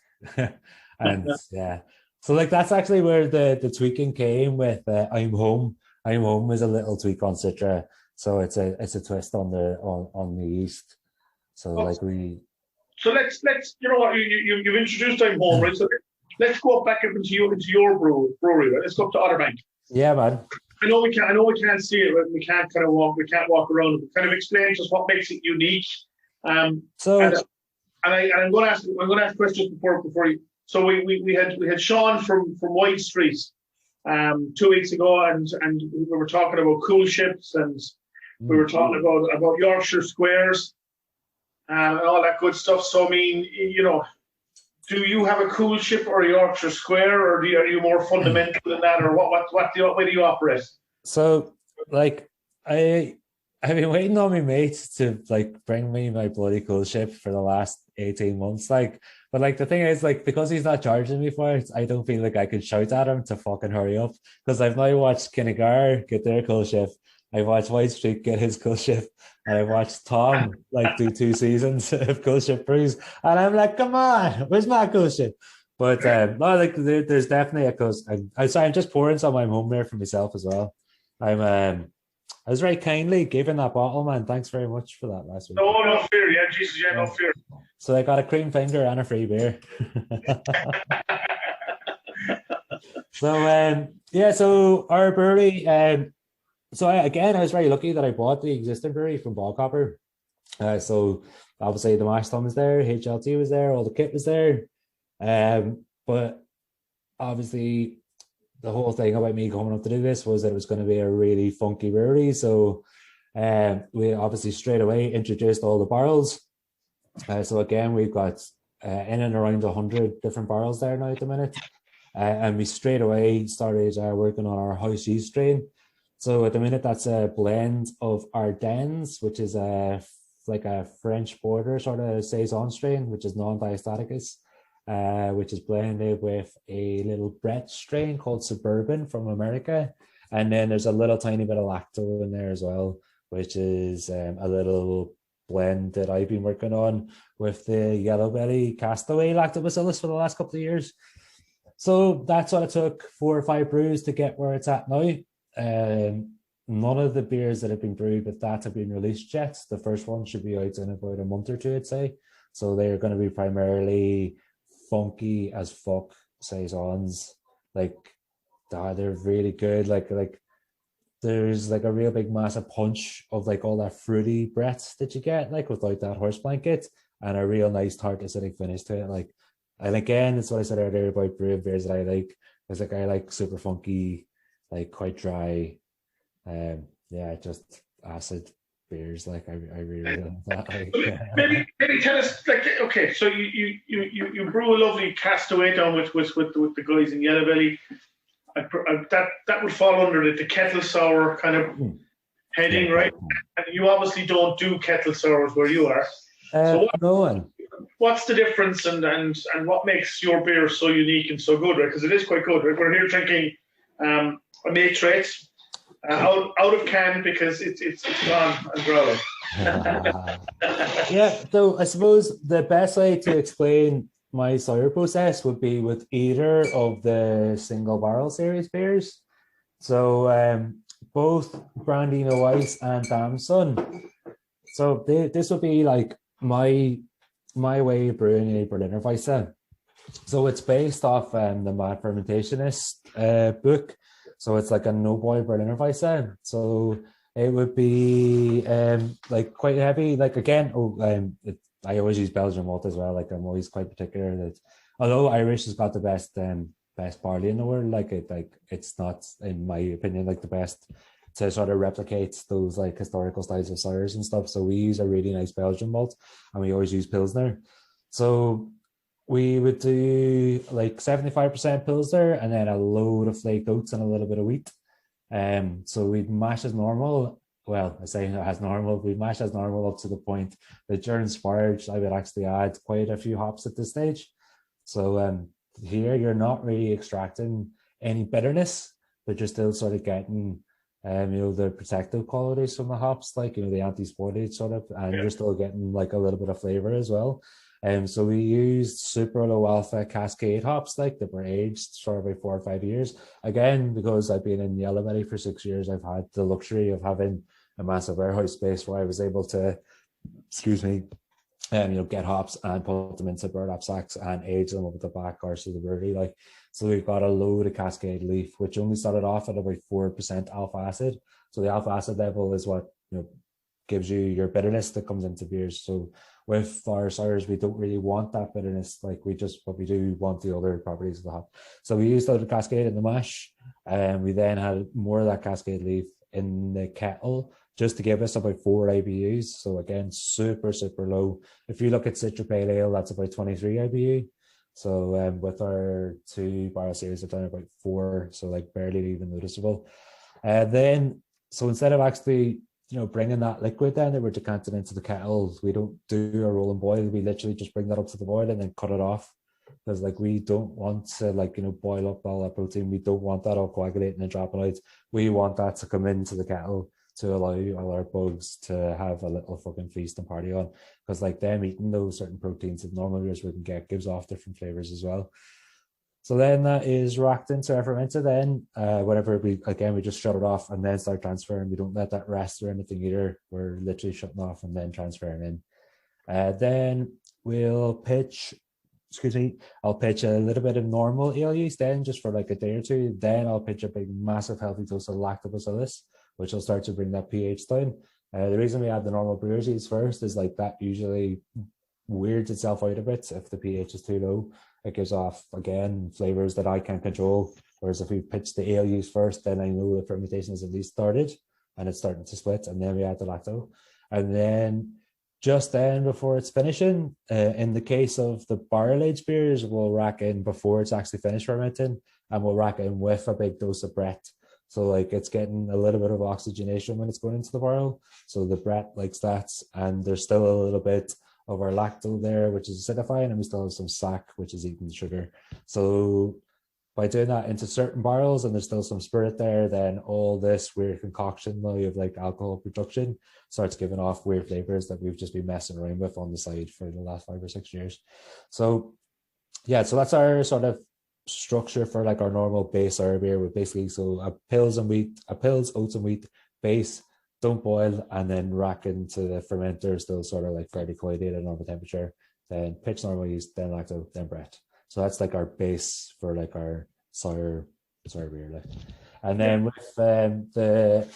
and yeah. So like, that's actually where the tweaking came with I'm Home. I'm Home is a little tweak on Citra, so it's a twist on the yeast. So like, So let's you know what, you've introduced I'm Home, right? So let's go back up into your brewery, right? Let's go up to Otterbank. Yeah, man. I know we can't see it, but we can't walk around it. Kind of explain to us what makes it unique. I'm going to ask questions before you. So we had Sean from Wide Street 2 weeks ago, and we were talking about cool ships, and we were talking about Yorkshire squares. and all that good stuff. So, I mean, do you have a coolship or a Yorkshire Square, or are you more fundamental than that, or what way do you operate? So, like, I've been waiting on my mates to like bring me my bloody coolship for the last 18 months. Like, but like the thing is, like, because he's not charging me for it, I don't feel like I could shout at him to fucking hurry up. Because I've now watched Kinnegar get their coolship. I've watched White Street get his coolship, and I've watched Tom like do 2 seasons of coolship brews, and I'm like, come on, where's my coolship? But no, like there's definitely a cool. I'm just pouring some of my home there for myself as well. I was very kindly given that bottle, man. Thanks very much for that last week. No fear, yeah, Jesus, yeah, no fear. So I got a cream finger and a free beer. So yeah, so our brewery. So I was very lucky that I bought the existing brewery from Ballcopper. So obviously the mash tun was there, HLT was there, all the kit was there. But obviously the whole thing about me coming up to do this was that it was going to be a really funky brewery. So we obviously straight away introduced all the barrels. So again, we've got in and around 100 different barrels there now at the minute. And we straight away started working on our house yeast strain. So at the minute, that's a blend of Ardennes, which is like a French border sort of saison strain, which is non-diastaticus, which is blended with a little Brett strain called Suburban from America. And then there's a little tiny bit of lacto in there as well, which is a little blend that I've been working on with the Yellow Belly Castaway lactobacillus for the last couple of years. So that's what it took 4 or 5 brews to get where it's at now. None of the beers that have been brewed with that have been released yet. The first one should be out in about a month or 2, I'd say. So they're going to be primarily funky as fuck saisons. Like, they're really good. Like there's like a real big massive punch of like all that fruity breath that you get, like without that horse blanket, and a real nice tart acidic finish to it. Like, and again, that's what I said earlier about brewed beers that I like. It's like I like super funky, like quite dry, just acid beers. Like I really love that. Like, maybe tell us, like, okay, so you brew a lovely Castaway down with the guys in Yellow Belly. That would fall under the kettle sour kind of heading, right? And you obviously don't do kettle sours where you are. No. What's the difference, and what makes your beer so unique and so good, right? Because it is quite good, right? We're here drinking a Matrix out of can because it's gone and growing. Yeah, so I suppose the best way to explain my sour process would be with either of the single barrel series beers. So both Brandino Weiss and Damson. So this would be like my way of brewing a Berliner Weisse. So it's based off the Mad Fermentationist book. So it's like a no boil Berliner Weisse. So it would be like quite heavy. Like again, I always use Belgian malt as well. Like I'm always quite particular that although Irish has got the best barley in the world, it's not, in my opinion, like the best to sort of replicate those like historical styles of sours and stuff. So we use a really nice Belgian malt, and we always use Pilsner. So we would do like 75% Pilsner and then a load of flaked oats and a little bit of wheat. So we'd mash as normal. Well, I say as normal, we mash as normal up to the point that during sparge, I would actually add quite a few hops at this stage. So here you're not really extracting any bitterness, but you're still sort of getting the protective qualities from the hops, like, the anti-sportage sort of, and you're still getting like a little bit of flavor as well. So we used super low alpha Cascade hops, like that were aged sort of by 4 or 5 years. Again, because I've been in Yellow Belly for 6 years, I've had the luxury of having a massive warehouse space where I was able to, get hops and put them into burlap sacks and age them up at the back arse of the brewery. Like, so we've got a load of Cascade Leaf, which only started off at about 4% alpha acid. So the alpha acid level is what gives you your bitterness that comes into beers. So with our sours, we don't really want that bitterness. Like we do want the other properties of the hop. So we used the Cascade in the mash, and we then had more of that Cascade Leaf in the kettle just to give us about 4 IBUs. So again, super, super low. If you look at Citra Pale Ale, that's about 23 IBU. So with our 2 barrel series, I've done about 4, so like barely even noticeable. Then, so instead of actually, bringing that liquid down that we're decanting into the kettle, we don't do a roll and boil. We literally just bring that up to the boil and then cut it off. Because like we don't want to boil up all that protein. We don't want that all coagulating and dropping out. We want that to come into the kettle to allow all our bugs to have a little fucking feast and party on. Because like them eating those certain proteins that normal beers wouldn't get gives off different flavors as well. So then that is racked into our fermenter. Then whenever we just shut it off and then start transferring. We don't let that rest or anything either. We're literally shutting off and then transferring in. Then we'll pitch. I'll pitch a little bit of normal ale yeast then just for like a day or two. Then I'll pitch a big massive healthy dose of lactobacillus, which will start to bring that pH down. The reason we add the normal brewer's yeast first is like that usually weirds itself out a bit if the pH is too low. It gives off, again, flavors that I can't control. Whereas if we pitch the ale yeast first, then I know the fermentation has at least started and it's starting to split, and then we add the lacto. And then just then before it's finishing, in the case of the barrel aged beers, we'll rack in before it's actually finished fermenting, and we'll rack in with a big dose of Brett. So like it's getting a little bit of oxygenation when it's going into the barrel. So the Brett likes that, and there's still a little bit of our lacto there, which is acidifying, and we still have some sac, which is eating the sugar. So by doing that into certain barrels and there's still some spirit there, then all this weird concoction now of like alcohol production starts giving off weird flavors that we've just been messing around with on the side for the last 5 or 6 years. So yeah, so that's our sort of structure for like our normal base sour beer, with basically so a pills, oats and wheat base, don't boil, and then rack into the fermenter still sort of like fairly coagulated at normal temperature, then pitch normal yeast, then lacto, then Brett. So that's like our base for like our sour beer. Like. And then with the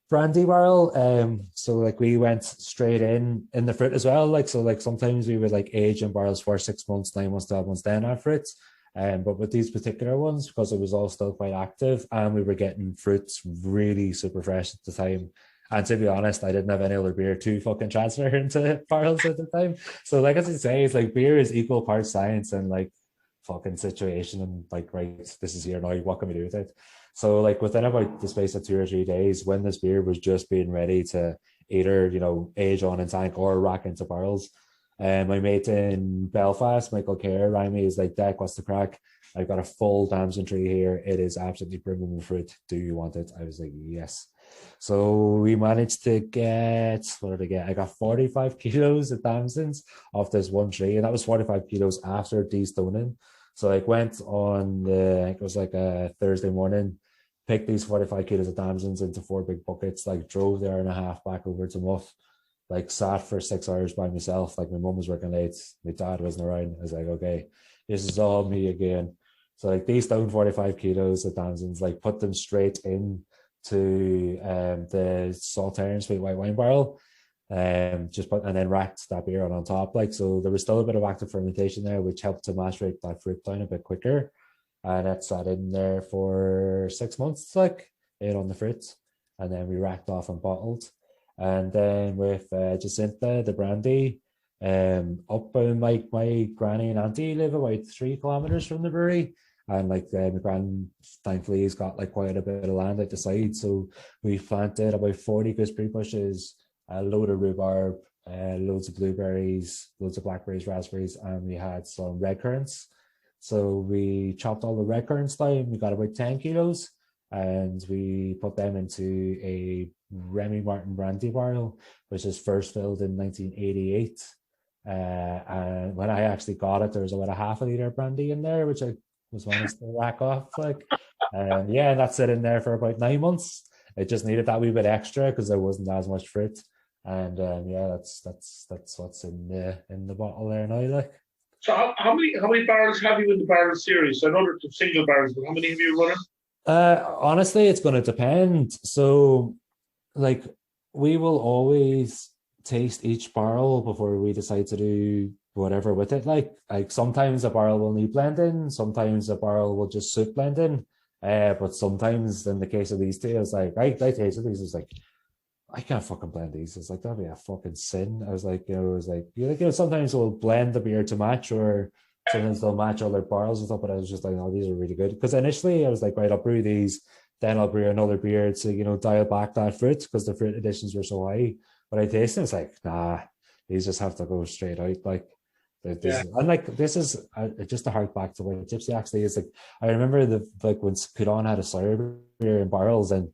brandy barrel, so like we went straight in the fruit as well. Like, so like sometimes we would like age in barrels for 6 months, 9 months, 12 months then add fruits. But with these particular ones, because it was all still quite active and we were getting fruits really super fresh at the time. And to be honest, I didn't have any other beer to fucking transfer into barrels at the time. So like as I say, it's like beer is equal parts science and like fucking situation, and like, right, this is here now, what can we do with it? So like within about the space of 2 or 3 days, when this beer was just being ready to either, age on in tank or rack into barrels, my mate in Belfast, Michael Kerr, rang me. He's like, Deck, what's the crack? I've got a full damson tree here. It is absolutely brimming with fruit. Do you want it? I was like, yes. So we managed to get, what did I get? I got 45 kilos of damsons off this one tree, and that was 45 kilos after de-stoning. So I went on it was like a Thursday morning, picked these 45 kilos of damsons into 4 big buckets, like drove the hour and a half back over to Muff, like sat for 6 hours by myself. Like my mum was working late, my dad wasn't around. I was like, okay, this is all me again. So like these down 45 kilos of damsons, like put them straight in to the Saltern sweet white wine barrel, and then racked that beer on top. Like, so there was still a bit of active fermentation there, which helped to macerate that fruit down a bit quicker, and it sat in there for 6 months, like ate on the fruit, and then we racked off and bottled. And then with Jacinta, the brandy, up in my granny and auntie live about 3 kilometers from the brewery. And like my grand, thankfully, he's got like quite a bit of land at the side. So we planted about 40 gooseberry bushes, a load of rhubarb, loads of blueberries, loads of blackberries, raspberries, and we had some red currants. So we chopped all the red currants down. We got about 10 kilos, and we put them into a Remy Martin brandy barrel, which is first filled in 1988. And when I actually got it, there was about a half a litre of brandy in there, which I was managed to rack off. Like, yeah, and that's it in there for about 9 months. It just needed that wee bit extra because there wasn't as much fruit. And yeah, that's what's in the bottle there now. Like, so how many barrels have you in the barrel series? I know there's single barrels, but how many have you running? Honestly, it's going to depend. So, like, we will always taste each barrel before we decide to do whatever with it. Like sometimes a barrel will need blending, sometimes a barrel will just suit blending. But sometimes in the case of these two, I was like, I tasted these, I was like, I can't fucking blend these. It's like, that'd be a fucking sin. I was like, it was like, sometimes we'll blend the beer to match, or sometimes they'll match other barrels and stuff. But I was just like, oh, these are really good. Because initially I was like, right, I'll brew these, then I'll brew another beer to, dial back that fruit, because the fruit additions were so high. But I tasted it, it's like, nah, these just have to go straight out. Like, this is just to hark back to what Gypsy actually is like. I remember when Kudon had a sour beer in barrels, and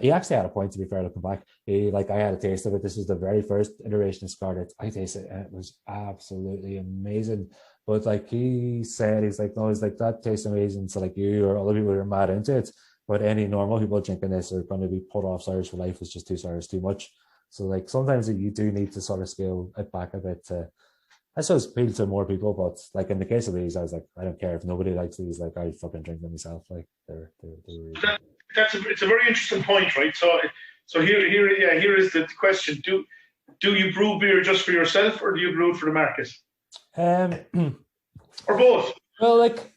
he actually had a point, to be fair, looking back. I had a taste of it. This was the very first iteration of Scarlet. I tasted it, and it was absolutely amazing. But like he said, he's like, no, he's like, that tastes amazing. So like you or other people are mad into it. But any normal people drinking this are going to be put off sours for life. It's just 2 sours too much. So like sometimes you do need to sort of scale it back a bit to, I suppose, appeal to more people. But like in the case of these, I was like, I don't care if nobody likes these. Like, I fucking drink them myself. Like they're really good. It's a very interesting point, right? So here is the question: Do you brew beer just for yourself, or do you brew it for the market, or both? Well, like,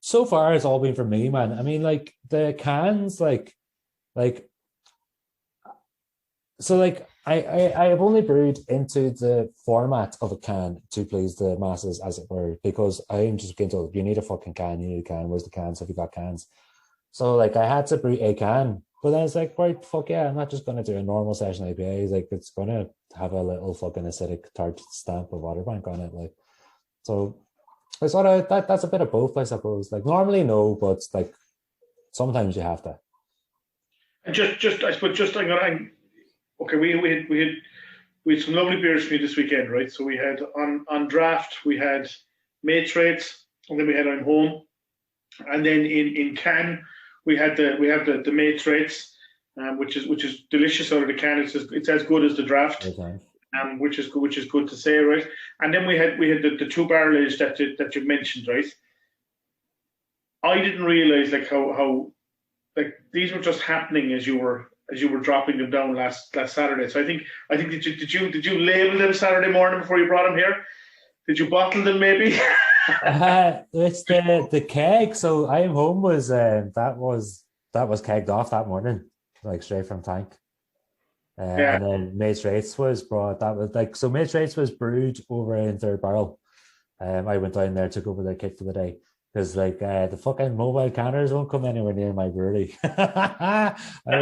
so far it's all been for me, man. I mean, like the cans, so like I have only brewed into the format of a can to please the masses, as it were, because I'm just getting told, you need a fucking can, you need a can. Where's the cans? Have you got cans? So like I had to brew a can, but then it's like, right, fuck yeah, I'm not just gonna do a normal session IPA. Like, it's gonna have a little fucking acidic tart stamp of Otterbank on it, like. So I sort of that's a bit of both, I suppose. Like normally no, but like sometimes you have to. And I suppose okay, we had some lovely beers for you this weekend, right? So we had on draft, we had Matrates, and then we had I'm Home, and then in can we have the Matrates, which is delicious out of the can. It's as good as the draft, Okay. Which is good to say, right? And then we had the 2 barrel age that you mentioned, right? I didn't realize like how like these were just happening as you were dropping them down last Saturday. So I think did you label them Saturday morning before you brought them here? Did you bottle them maybe? It's the keg. So I Am Home was that was kegged off that morning, like straight from tank. Yeah. And then Matrates was brought. That was like, so Matrates was brewed over in 3rd barrel. I went down there, took over the kit for the day, because like the fucking mobile canners won't come anywhere near my brewery. I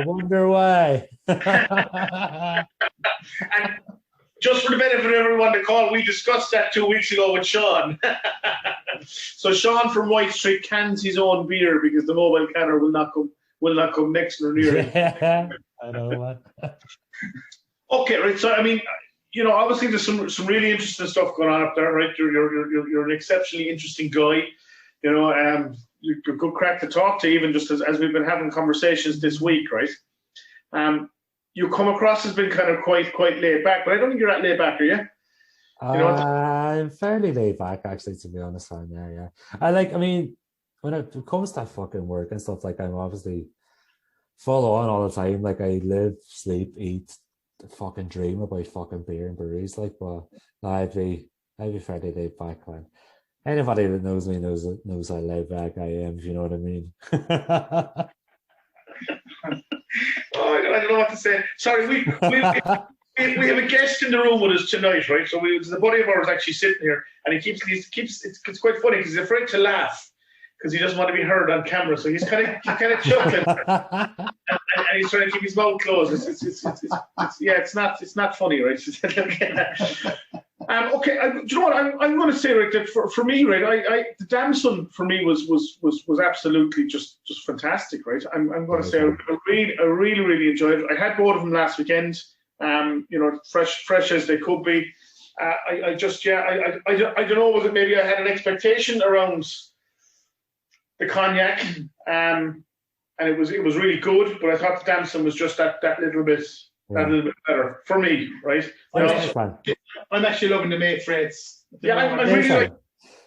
wonder why. And just for the benefit of everyone to call, we discussed that 2 weeks ago with Sean. So Sean from White Street cans his own beer because the mobile canner will not come next or near him. Yeah, I know, man. Okay, right. So I mean, obviously there's some really interesting stuff going on up there, right? You're an exceptionally interesting guy. You're good crack to talk to, even just as we've been having conversations this week, right? You come across as being kind of quite laid back, but I don't think you're that laid back, are you? I'm fairly laid back, actually, to be honest. Yeah. I mean, when it comes to fucking work and stuff, like, I'm obviously full on all the time. Like, I live, sleep, eat, fucking dream about fucking beer and breweries. Like, but no, I'd be fairly laid back, man. Anybody that knows me knows how laid back I am, if you know what I mean. Oh, I don't know what to say. Sorry, we have a guest in the room with us tonight, right? So there's a buddy of ours actually sitting here, and he keeps it's quite funny because he's afraid to laugh because he doesn't want to be heard on camera. So he's kind of chuckling, and he's trying to keep his mouth closed. It's not funny, right? Okay, do you know what I'm going to say, right? That for me, right, the Damson for me was absolutely just fantastic, right? I'm going to say I really enjoyed it. I had both of them last weekend. Fresh as they could be. I don't know, was it maybe I had an expectation around the cognac, and it was really good, but I thought the Damson was just that little bit better for me, right? I'm actually loving the Matrates. Yeah, I'm really like.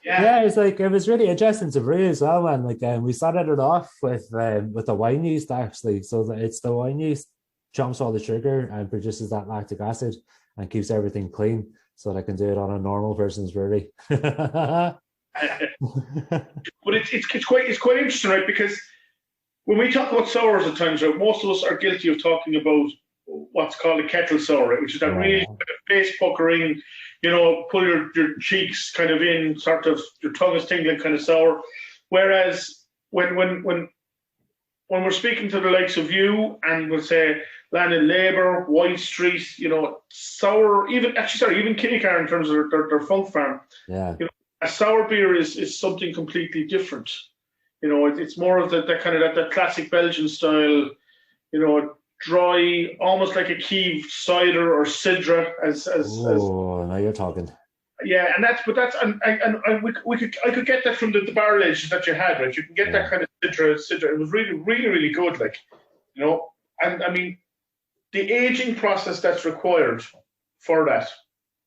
Yeah, it's like, it was really interesting to brew as well, man. Like, we started it off with the wine yeast, actually. So it's the wine yeast jumps all the sugar and produces that lactic acid and keeps everything clean, so that I can do it on a normal person's brewery. But it's quite interesting, right? Because when we talk about sours at times, right, most of us are guilty of talking about what's called a kettle sour, right, which is that really kind of face puckering, pull your cheeks kind of in, sort of your tongue is tingling kind of sour. Whereas when we're speaking to the likes of you and we'll say Landon Labour, White Street, sour, even Kinnicar in terms of their funk farm. Yeah. A sour beer is something completely different. It's more of that kind of that classic Belgian style, dry, almost like a Kiev cider or sidra. Now you're talking. Yeah, and I could get that from the barrel aged that you had, right? You can get that kind of sidra. It was really, really, really good, And I mean, the aging process that's required for that.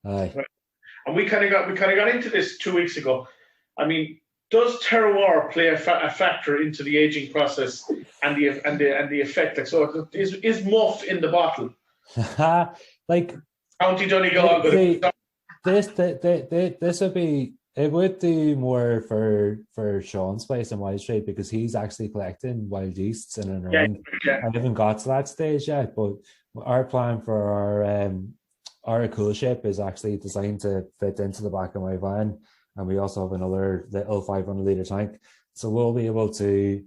Aye. Right? And we kind of got into this 2 weeks ago. I mean, does terroir play a factor into the aging process and the effect? So is Muff in the bottle? County Donegal. This would be. It would do more for Sean's place in Wild Street because he's actually collecting wild yeasts in and around. Yeah. I haven't got to that stage yet, but our plan for our cool ship is actually designed to fit into the back of my van, and we also have another little 500-litre tank, so we'll be able to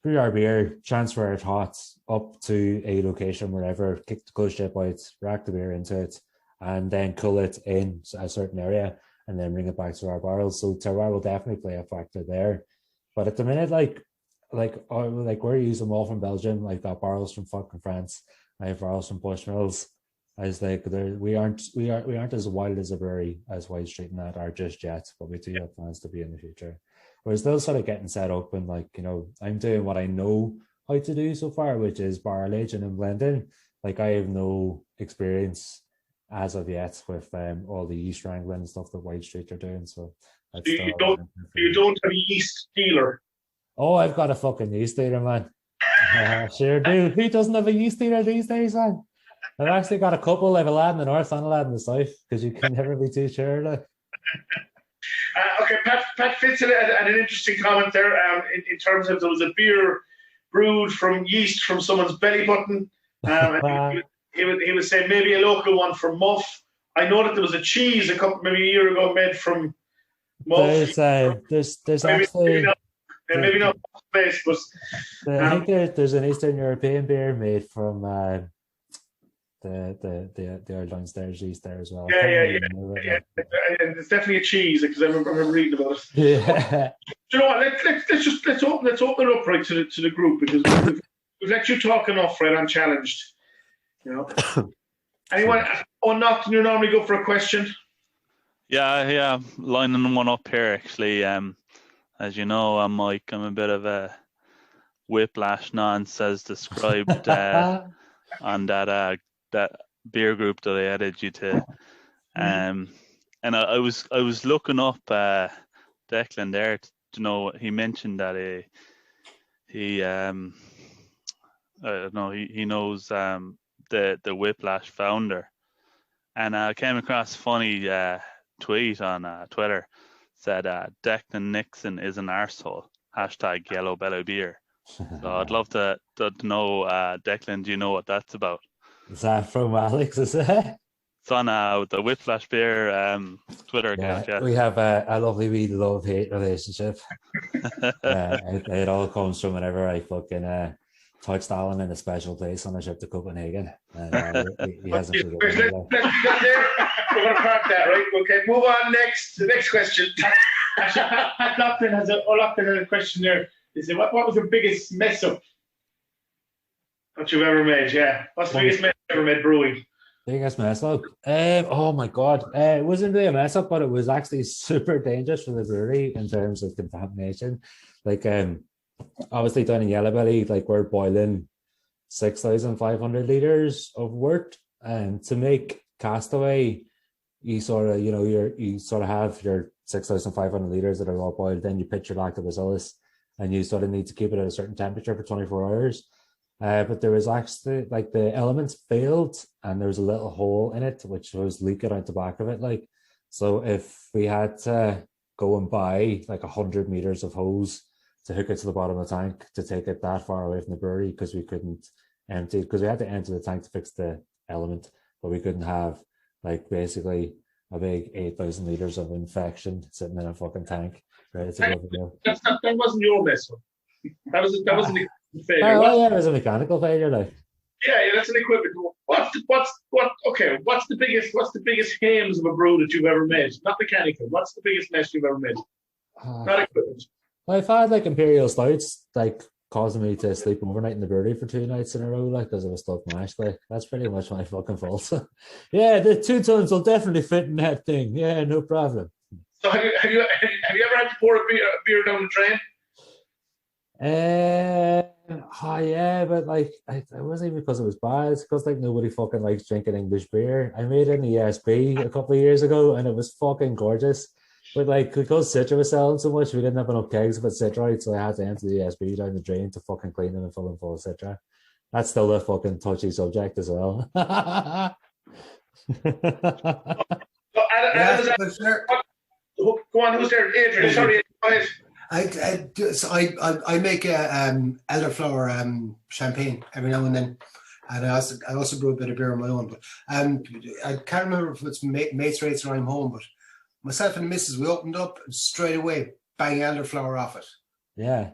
brew our beer, transfer it hot up to a location wherever, kick the cool ship out, rack the beer into it, and then cool it in a certain area, and then bring it back to our barrels. So terroir will definitely play a factor there. But at the minute, like we're using them all from Belgium. I've got barrels from fucking France. I have barrels from Bushmills. I was like, we aren't as wild as a brewery as White Street and that are just yet, but we do have plans to be in the future. We're still sort of getting set up, and I'm doing what I know how to do so far, which is barrel aging and blending. I have no experience as of yet with all the yeast wrangling and stuff that White Street are doing. So you don't have a yeast dealer? Oh, I've got a fucking yeast dealer, man. Sure do. Who doesn't have a yeast dealer these days, man? I've actually got a couple. I have a lad in the north and a lad in the south because you can never be too sure. Okay, Pat Fitz had an interesting comment there in terms of there was a beer brewed from yeast from someone's belly button. He was saying maybe a local one from Muff. I know that there was a cheese maybe a year ago made from Muff. There's actually maybe not space, but I think there's an Eastern European beer made from the old downstairs yeast there as well. Yeah. And it's definitely a cheese because I remember reading about it. Yeah. Do you know what? Let's open it up right to the group because we've let you talk enough, right? Unchallenged. Anyone? Not you normally go for a question? Yeah. Lining one up here actually. As you know, I'm Mike. I'm a bit of a whiplash nonce as described on that beer group that I added you to. And I was looking up Declan there. He mentioned that he knows the Whiplash founder, and I came across a funny tweet on Twitter. Said Declan Nixon is an arsehole. # Yellow Belly Beer. So I'd love to know, Declan, do you know what that's about? Is that from Alex, is it? It's on the Whiplash Beer Twitter account. Yeah. We have a lovely wee love-hate relationship. It all comes from whenever I fucking touched Alan in a special place on a trip to Copenhagen. And he hasn't forgotten that. We're going to park that, right? Okay, move on next. The next question. Pat Loughlin has a question there. He said, what was your biggest mess up that you've ever made? Yeah. What's the biggest mess you've ever made brewing? Biggest mess up? Oh my God. It wasn't really a mess up, but it was actually super dangerous for the brewery in terms of contamination. Obviously down in Yellow Belly, we're boiling 6,500 litres of wort, and to make Castaway, you sort of have your 6,500 litres that are all boiled, then you pitch your lactobacillus, and you sort of need to keep it at a certain temperature for 24 hours. But there was actually, the elements failed, and there was a little hole in it, which was leaking out the back of it. So if we had to go and buy like 100 meters of hose to hook it to the bottom of the tank to take it that far away from the brewery because we couldn't empty, because we had to empty the tank to fix the element, but we couldn't have like basically a big 8,000 liters of infection sitting in a fucking tank ready to go for the. That wasn't your mess. That wasn't a failure. Oh, yeah, it was a mechanical failure, like. Yeah, that's an equipment. What's the biggest hames of a brew that you've ever made? Not mechanical. What's the biggest mess you've ever made? Not equipment. I've had like imperial stouts like causing me to sleep overnight in the brewery for 2 nights in a row, like because I was stuck mashed. Like that's pretty much my fucking fault. Yeah, the 2 tons will definitely fit in that thing. Yeah, no problem. So have you ever had to pour a beer down the drain? Yeah, but like it wasn't even because it was bad. It's because like nobody fucking likes drinking English beer. I made an ESB a couple of years ago, and it was fucking gorgeous. But like because Citra was selling so much, we didn't have enough kegs of it Citra, so I had to empty the ESB down the drain to fucking clean them and fill them full of Citra. That's still a fucking touchy subject as well. So go on, who's there? Adrian, sorry. I make elderflower champagne every now and then, and I also brew a bit of beer on my own. But I can't remember if it's mates rates or I'm home. But myself and the missus, we opened up and straight away bang elderflower off it. Yeah,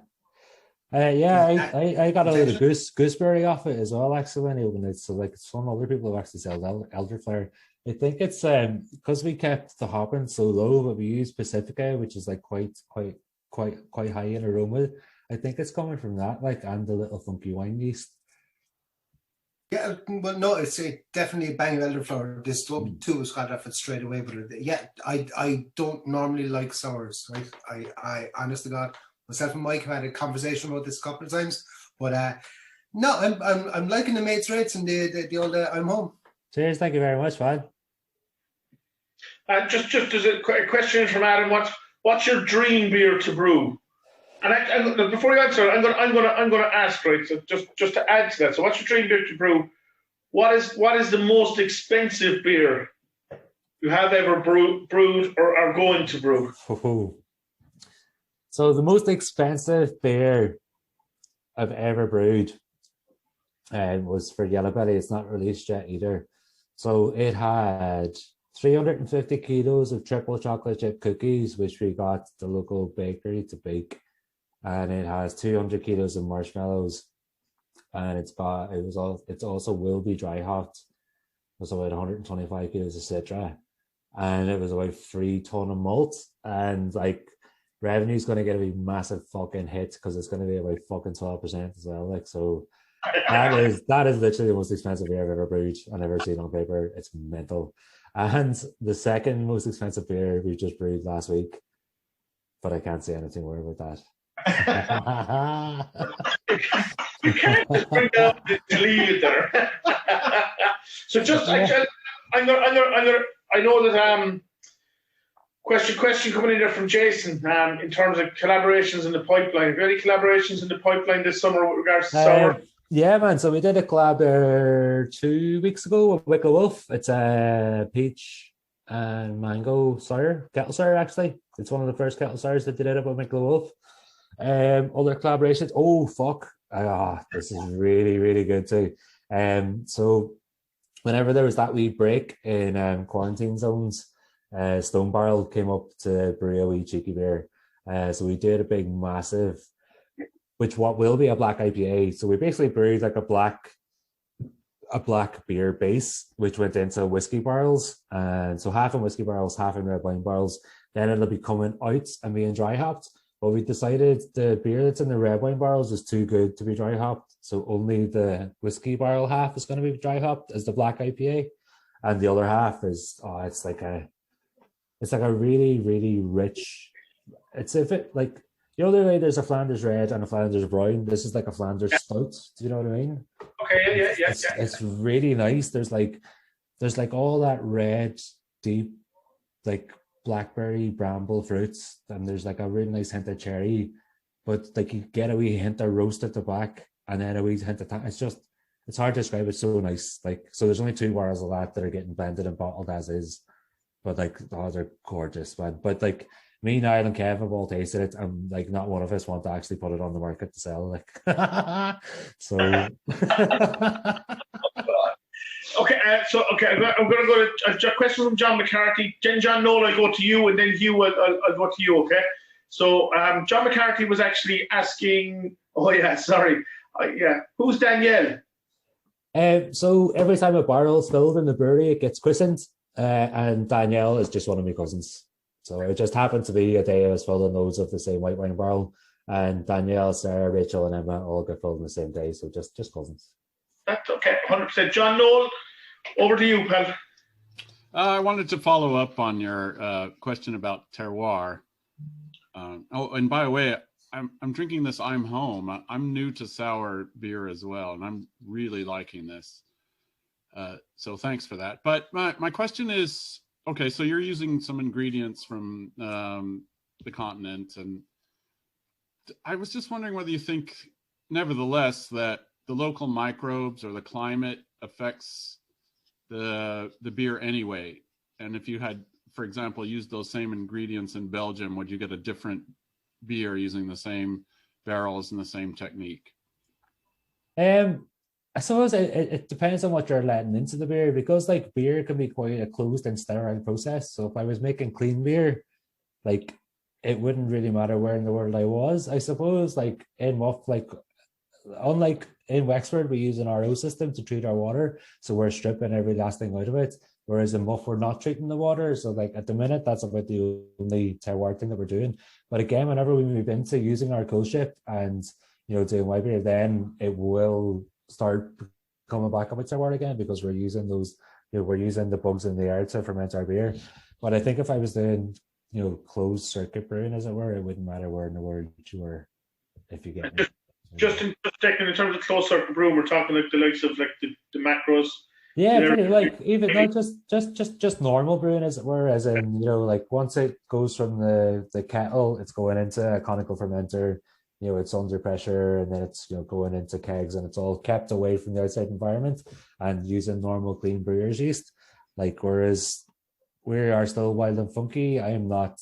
I got a little gooseberry off it as well. Actually, when I opened it, so like some other people have actually sold elderflower. I think it's because we kept the hopping so low, but we used Pacifica, which is like quite high in aroma. I think it's coming from that, like, and the little funky wine yeast. Yeah, well, no, it's definitely a bang of elderflower. This too was got off it straight away. But yeah, I don't normally like sours. Right? I honest to God, myself and Mike have had a conversation about this a couple of times. But no, I'm liking the mates rates and the old I'm home. Cheers, thank you very much, man. Just as a question from Adam, what's your dream beer to brew? And before you answer, I'm going to ask, right? So just to add to that, so what's your dream beer to brew? What is the most expensive beer you have ever brewed or are going to brew? So the most expensive beer I've ever brewed was for Yellow Belly. It's not released yet either. So it had 350 kilos of triple chocolate chip cookies, which we got the local bakery to bake, and it has 200 kilos of marshmallows, and it's also will be dry hopped. It was about 125 kilos of Citra, and it was about 3 ton of malt, and like revenue's going to get a massive fucking hit because it's going to be about fucking 12% as well. Like so. That is literally the most expensive beer I've ever brewed and ever seen on paper. It's mental. And the second most expensive beer we just brewed last week, but I can't say anything more about that. You can't just bring down the lead there. So just I know that question coming in there from Jason in terms of collaborations in the pipeline. Have you any collaborations in the pipeline this summer with regards to sour? Yeah, man. So we did a collab there 2 weeks ago with Wicklow Wolf. It's a peach and mango sour, kettle sour actually. It's one of the first kettle sours that did it up with Wicklow Wolf. Other collaborations. Oh fuck! This is really really good too. So whenever there was that wee break in quarantine zones, Stone Barrel came up to brew a wee cheeky beer. So we did a big massive, what will be a black IPA. So we basically brewed like a black beer base, which went into whiskey barrels. And so half in whiskey barrels, half in red wine barrels. Then it'll be coming out and being dry hopped. But we decided the beer that's in the red wine barrels is too good to be dry hopped. So only the whiskey barrel half is going to be dry hopped as the black IPA. And the other half is, it's like a really, really rich, the other way there's a Flanders Red and a Flanders Brown. This is like a Flanders Stout. Do you know what I mean? Okay, yeah. It's really nice. There's like all that red, deep, like blackberry, bramble fruits, and there's like a really nice hint of cherry, but like you get a wee hint of roast at the back, and then a wee hint of it's hard to describe. It's so nice. Like, so there's only 2 barrels of that are getting blended and bottled as is, but like, they're gorgeous, man. But like, Me, Niall, and Kev have all tasted it, and like not one of us want to actually put it on the market to sell. Like, so. Okay, I'm going to go to a question from John McCarthy. John Noel, I go to you, and then Hugh, I'll go to you. Okay. So John McCarthy was actually asking. Oh yeah, sorry. Yeah, who's Danielle? So every time a barrel is filled in the brewery, it gets christened, and Danielle is just one of my cousins. So it just happened to be a day I was filling loads of the same white wine barrel, and Danielle, Sarah, Rachel, and Emma all got filled on the same day. So just cousins. That's okay, 100%. John Noel, over to you, pal. I wanted to follow up on your question about terroir. And by the way, I'm drinking this I'm Home. I'm new to sour beer as well, and I'm really liking this. So thanks for that. But my question is, okay, so you're using some ingredients from the continent, and I was just wondering whether you think, nevertheless, that the local microbes or the climate affects the beer anyway. And if you had, for example, used those same ingredients in Belgium, would you get a different beer using the same barrels and the same technique? I suppose it depends on what you're letting into the beer, because like beer can be quite a closed and sterile process. So if I was making clean beer, like it wouldn't really matter where in the world I was. I suppose like in Muff, like unlike in Wexford, we use an RO system to treat our water, so we're stripping every last thing out of it. Whereas in Muff, we're not treating the water. So like at the minute, that's about the only terroir thing that we're doing. But again, whenever we move into using our cold ship and doing white beer, then it will start coming back up with terroir again, because we're using those, we're using the bugs in the air to ferment our beer. But I think if I was doing closed circuit brewing, as it were, it wouldn't matter where in the world you were, if you get me. Just in terms of closed circuit brewing, we're talking like the likes of like the macros. Yeah, pretty like even not just normal brewing, as it were, as in like once it goes from the kettle, it's going into a conical fermenter, it's under pressure, and then it's going into kegs, and it's all kept away from the outside environment and using normal clean brewer's yeast. Like whereas we are still wild and funky. I am not,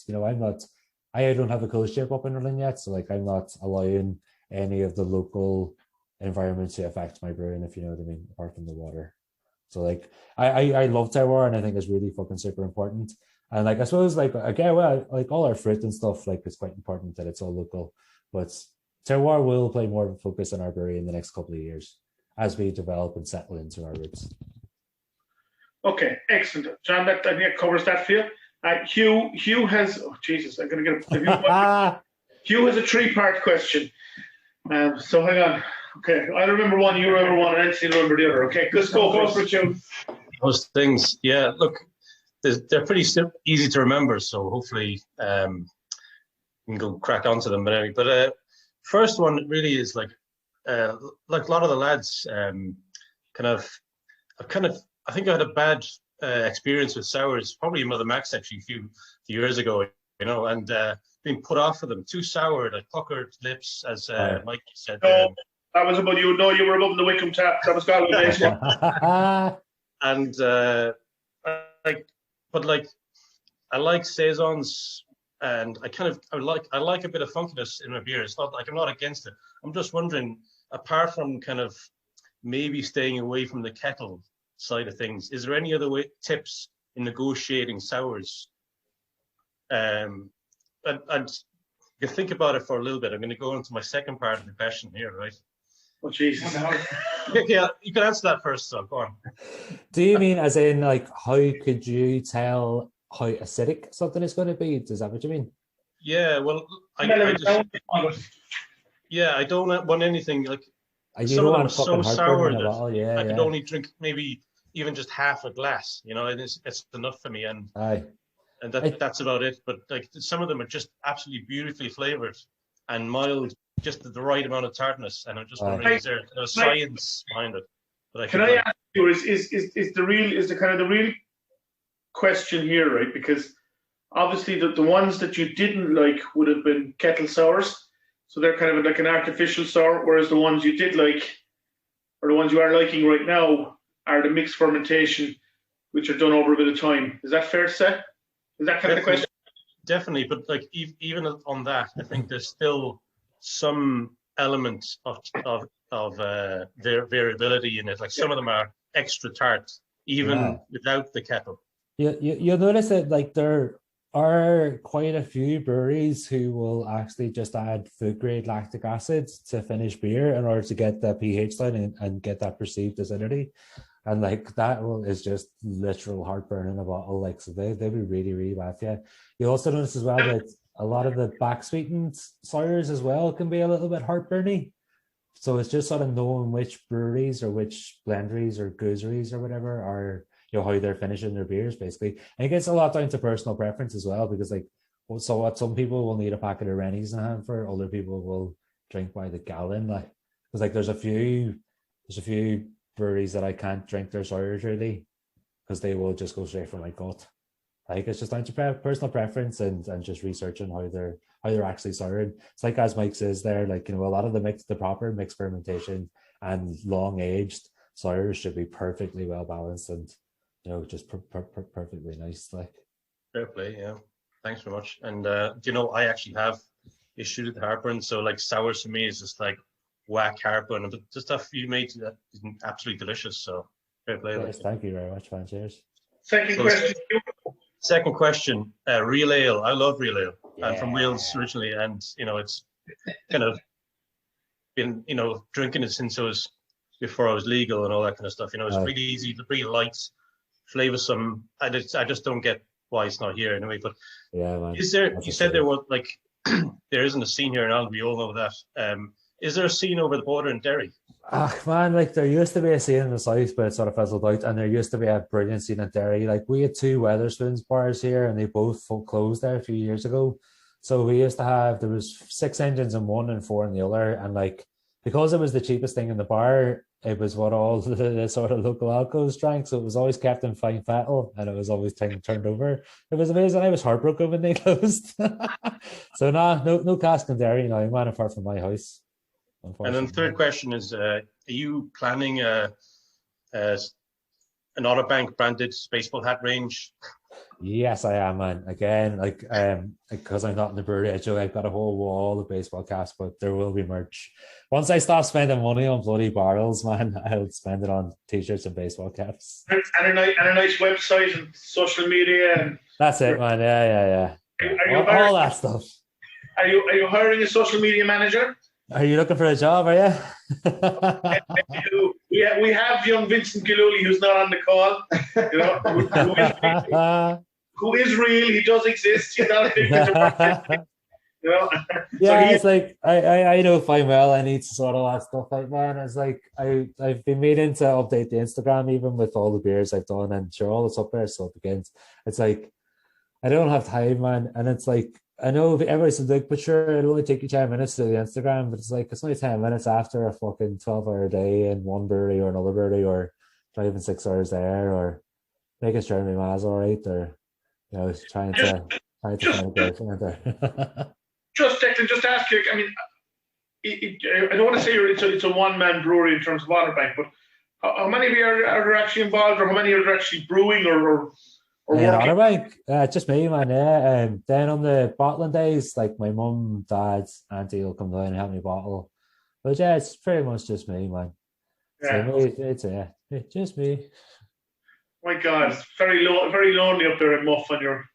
I don't have a cold ship up in Ireland yet, so like I'm not allowing any of the local environment to affect my brewing, if you know what I mean, apart from the water. So like I love terroir, and I think it's really fucking super important. And like I suppose like again, well, like all our fruit and stuff, like it's quite important that it's all local. But terroir will play more of a focus on our brewery in the next couple of years as we develop and settle into our roots. Okay, excellent, John. That I think that covers that for you. Hugh has. Oh Jesus, I'm gonna get a. Hugh has a 3-part question. So hang on. Okay, I remember one, you remember one, and I remember the other. Okay, let's go for it, Hugh. Those things, yeah. Look, they're pretty easy to remember, so hopefully we can go crack onto them. But anyway, first one really is like a lot of the lads I think I had a bad experience with sours, probably Mother Max actually a few years ago, and being put off of them, too sour, like puckered lips, as Mike said. That was about you. No, you were above the Wickham tap. That was Galway. And I like saisons, and I like a bit of funkiness in my beer. It's not like I'm not against it. I'm just wondering, apart from kind of maybe staying away from the kettle side of things, is there any other tips in negotiating sours? And you think about it for a little bit. I'm going to go into my second part of the question here, right? Oh, Jesus. Yeah, you can answer that first, so go on. Do you mean as in, like, how could you tell how acidic something is going to be? Is that what you mean? Yeah, well, I don't want anything, like, some of them are so sour that I could only drink maybe even just half a glass, and it's enough for me, and that's about it. But like some of them are just absolutely beautifully flavored and mild, just the right amount of tartness. And I'm just wondering, is there science behind it? Can I ask you, is the real question here, right? Because obviously the ones that you didn't like would have been kettle sours, so they're kind of like an artificial sour, whereas the ones you did like, or the ones you are liking right now, are the mixed fermentation, which are done over a bit of time. Is that fair to say? Is that kind of the question? definitely. But like even on that, I think there's still some element of variability in it. Like some of them are extra tart, even without the kettle. You'll notice that like there are quite a few breweries who will actually just add food grade lactic acid to finish beer in order to get the pH down and get that perceived acidity. And like that is just literal heartburn in a bottle. Like, so they'll be really, really bad for you. You also notice as well that a lot of the back sweetened sours as well can be a little bit heartburny. So it's just sort of knowing which breweries or which blenderies or gooseries or whatever are, you know, how they're finishing their beers basically. And it gets a lot down to personal preference as well, because like, so what some people will need a packet of Rennies in hand for, other people will drink by the gallon. Like, because like there's a few breweries that I can't drink their sours really, because they will just go straight for my gut. Like it's just down to personal preference and just researching how they're actually soured. It's like as Mike says there, like, you know, a lot of the proper mixed fermentation and long aged sours should be perfectly well balanced and, you know, just perfectly nice. Like, fair play, yeah. Thanks very much. And you know, I actually have issues with heartburn, so like sours for me is just like whack heartburn. And the stuff you made that is absolutely delicious. So fair play. Yes, thank you very much, man. Cheers. Second question, real ale. I love real ale. I'm from Wales originally, and you know, it's kind of been, you know, drinking it since before I was legal and all that kind of stuff. You know, it's really easy, really light, flavoursome. I just don't get why it's not here anyway. But yeah, man. Is there? You said there was like there isn't a scene here in Ireland. We all know that. Is there a scene over the border in Derry? Man, like there used to be a scene in the south, but it sort of fizzled out, and there used to be a brilliant scene in Derry. Like we had two Wetherspoons bars here, and they both closed there a few years ago. So we used to have, there was 6 engines in one and 4 in the other, and like because it was the cheapest thing in the bar, it was what all the sort of local alcos drank. So it was always kept in fine fettle, and it was always turned over. It was amazing. I was heartbroken when they closed. So no cask in Derry now, man, apart from my house. And then third question is, are you planning an Otterbank branded baseball hat range? Yes, I am, man. Again, like because I'm not in the brewery, I've got a whole wall of baseball caps, but there will be merch. Once I stop spending money on bloody barrels, man, I'll spend it on t-shirts and baseball caps. And a nice website and social media. And that's it, man. Yeah. All that stuff. Are you hiring a social media manager? Are you looking for a job, are you? We have young Vincent Gillooly, who's not on the call, you know, who is real. He does exist. He's not a big you know? Yeah, so it's like I know fine well I need to sort all that stuff out, man. It's like I've been meaning to update the Instagram even with all the beers I've done, and sure, all it's up there, so it begins. It's like I don't have time, man, and it's like I know everybody says like, but sure, it'll only take you 10 minutes to the Instagram, but it's like it's only 10 minutes after a fucking 12-hour day in one brewery or another brewery, or driving 6 hours there, or making sure my ma's all right, or you know, trying to find a girlfriend there. Just Declan, just ask you. I mean, I don't want to say it's a one-man brewery in terms of Otterbank, but how many of you are actually involved, or how many are actually brewing or Otterbank, just me, man. Yeah, then on the bottling days, like my mum, dad, auntie will come down and help me bottle. But yeah, it's pretty much just me, man. Yeah. So it's just me. My God, it's very lonely up there in Muff on your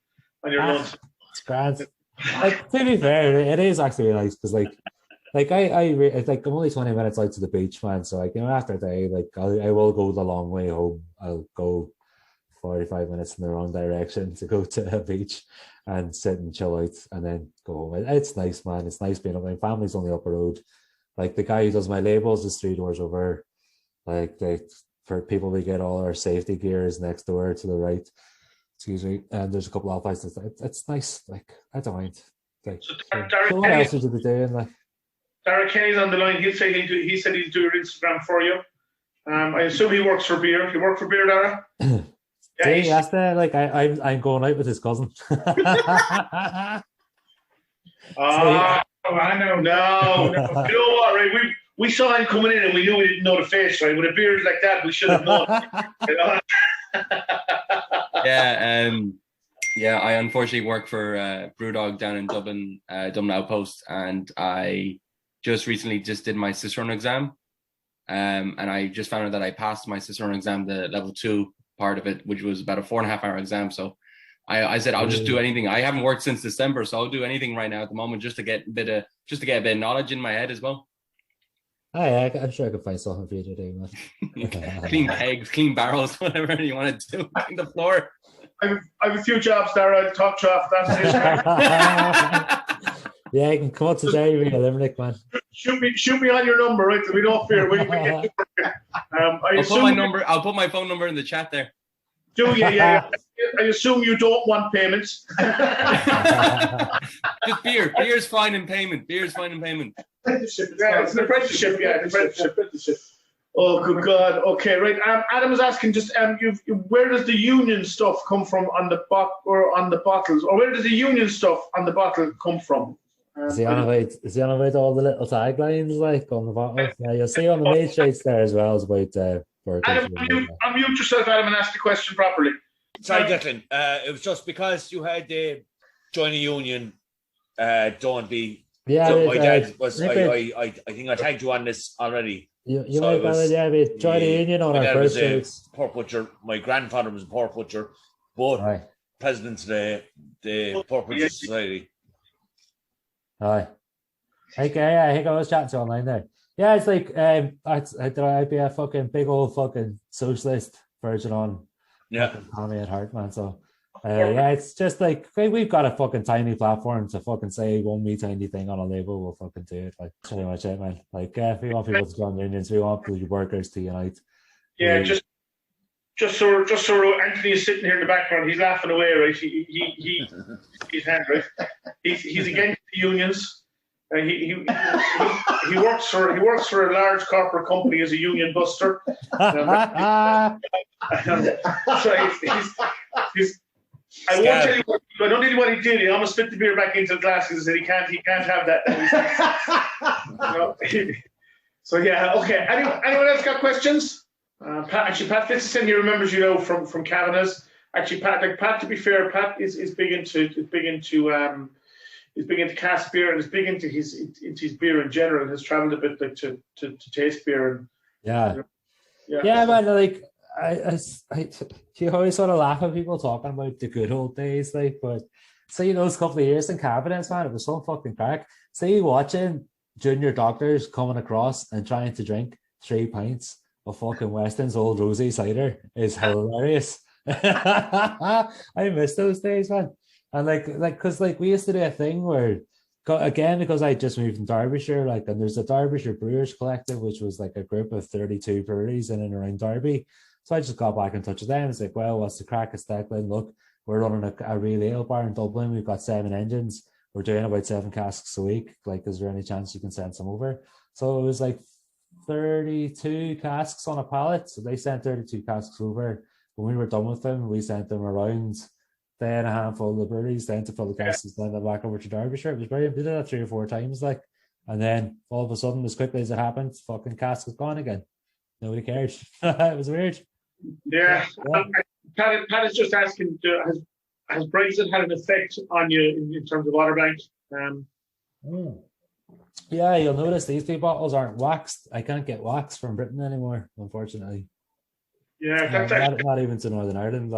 lunch. It's grand. Like, to be fair, it is actually nice because I'm only 20 minutes out to the beach, man. So like, you know, after a day, like I will go the long way home. I'll go 45 minutes in the wrong direction to go to a beach and sit and chill out and then go home. It's nice, man. It's nice being up. My family's only up the road. Like the guy who does my labels is 3 doors over. Like for people, we get all our safety gear is next door to the right. Excuse me. And there's a couple of places. It's nice. Like I don't mind. Like, so what else would you be doing? Like Derek Kenny's on the line. He said he'd do your Instagram for you. I assume he works for beer. You work for beer, Dara? Yeah, that's the, like I'm going out with his cousin. I know. No. You know what, right? We saw him coming in and we knew we didn't know the face, right? With a beard like that, we should have known. Yeah, I unfortunately work for Brewdog down in Dublin, Dublin Outpost, and I just recently did my Cicerone exam, and I just found out that I passed my Cicerone exam, the level 2 part of it, which was about a 4.5-hour exam. So I said I'll just do anything. I haven't worked since December, so I'll do anything right now at the moment just to get a bit of knowledge in my head as well. Oh, yeah, I'm sure I could find something for you to do, man. Clean kegs, clean barrels, whatever you want to do, clean the floor. I have a few jobs there. I'll talk to you after that. Yeah, you can come up to Derry, Limerick, man. Shoot me on your number, right? So we don't fear. I'll put my phone number in the chat there. Do you? Yeah. I assume you don't want payments. Just beer. Beer's fine in payment. Apprenticeship. Yeah, it's an apprenticeship. Yeah, apprenticeship. Oh, good God. Okay, right. Adam was asking just where does the union stuff come from on the bottles, or where does the union stuff on the bottle come from? Is he on about all the little taglines like on the bottle? Yeah, you'll see on the main sheets there as well as about Adam, unmute yourself, Adam, and ask the question properly. Sorry, Declan. It was just because you had to join a union. Don't be. Yeah, my dad was. I think I tagged you on this already. You might we joined a union on our first weeks. Pork butcher. My grandfather was a pork butcher, but president of the Pork Butcher Society. Aye. Okay, I think I was chatting to you online there. Yeah, it's like I'd be a fucking big old fucking socialist version on Tommy at heart, man. So it's just like we've got a fucking tiny platform to fucking say one wee tiny thing on a label, we'll fucking do it. Like pretty much it, man. Like we want people to join unions, we want the workers to unite. Yeah, just so Anthony's sitting here in the background, he's laughing away, right? He's right. He's against the unions. He works for a large corporate company as a union buster. So I won't tell you what. I don't tell you what he did. He almost spit the beer back into the glass because he said he can't have that. So yeah, okay. Anyone else got questions? Pat Fitzgerald here remembers from Kavanagh's. Actually, Pat. To be fair, Pat is big into cask beer and is big into his beer in general. And has travelled a bit like to taste beer. And, yeah, man. Like you always sort of laugh at people talking about the good old days, like. But see, those couple of years in cabinets, man, it was so fucking crack. See, watching junior doctors coming across and trying to drink 3 pints of fucking Weston's Old Rosy cider is hilarious. I miss those days, man. And because we used to do a thing where, again, because I just moved from Derbyshire, and there's a Derbyshire Brewers Collective, which was like a group of 32 breweries in and around Derby. So I just got back in touch with them. It's like, well, what's the crack? It's Declan. Look, we're running a real ale bar in Dublin. We've got 7 engines. We're doing about 7 casks a week. Like, is there any chance you can send some over? So it was like 32 casks on a pallet. So they sent 32 casks over. When we were done with them, we sent them around then a handful of the breweries, then to fill the casks, then back over to Derbyshire. It was brilliant. We did that 3 or 4 times, and then all of a sudden, as quickly as it happened, fucking cask was gone again. Nobody cared. It was weird. Yeah. Pat is just asking, has Brexit had an effect on you in terms of Otterbank? Yeah, you'll notice these 2 bottles aren't waxed. I can't get wax from Britain anymore, unfortunately. Yeah, not even to Northern Ireland,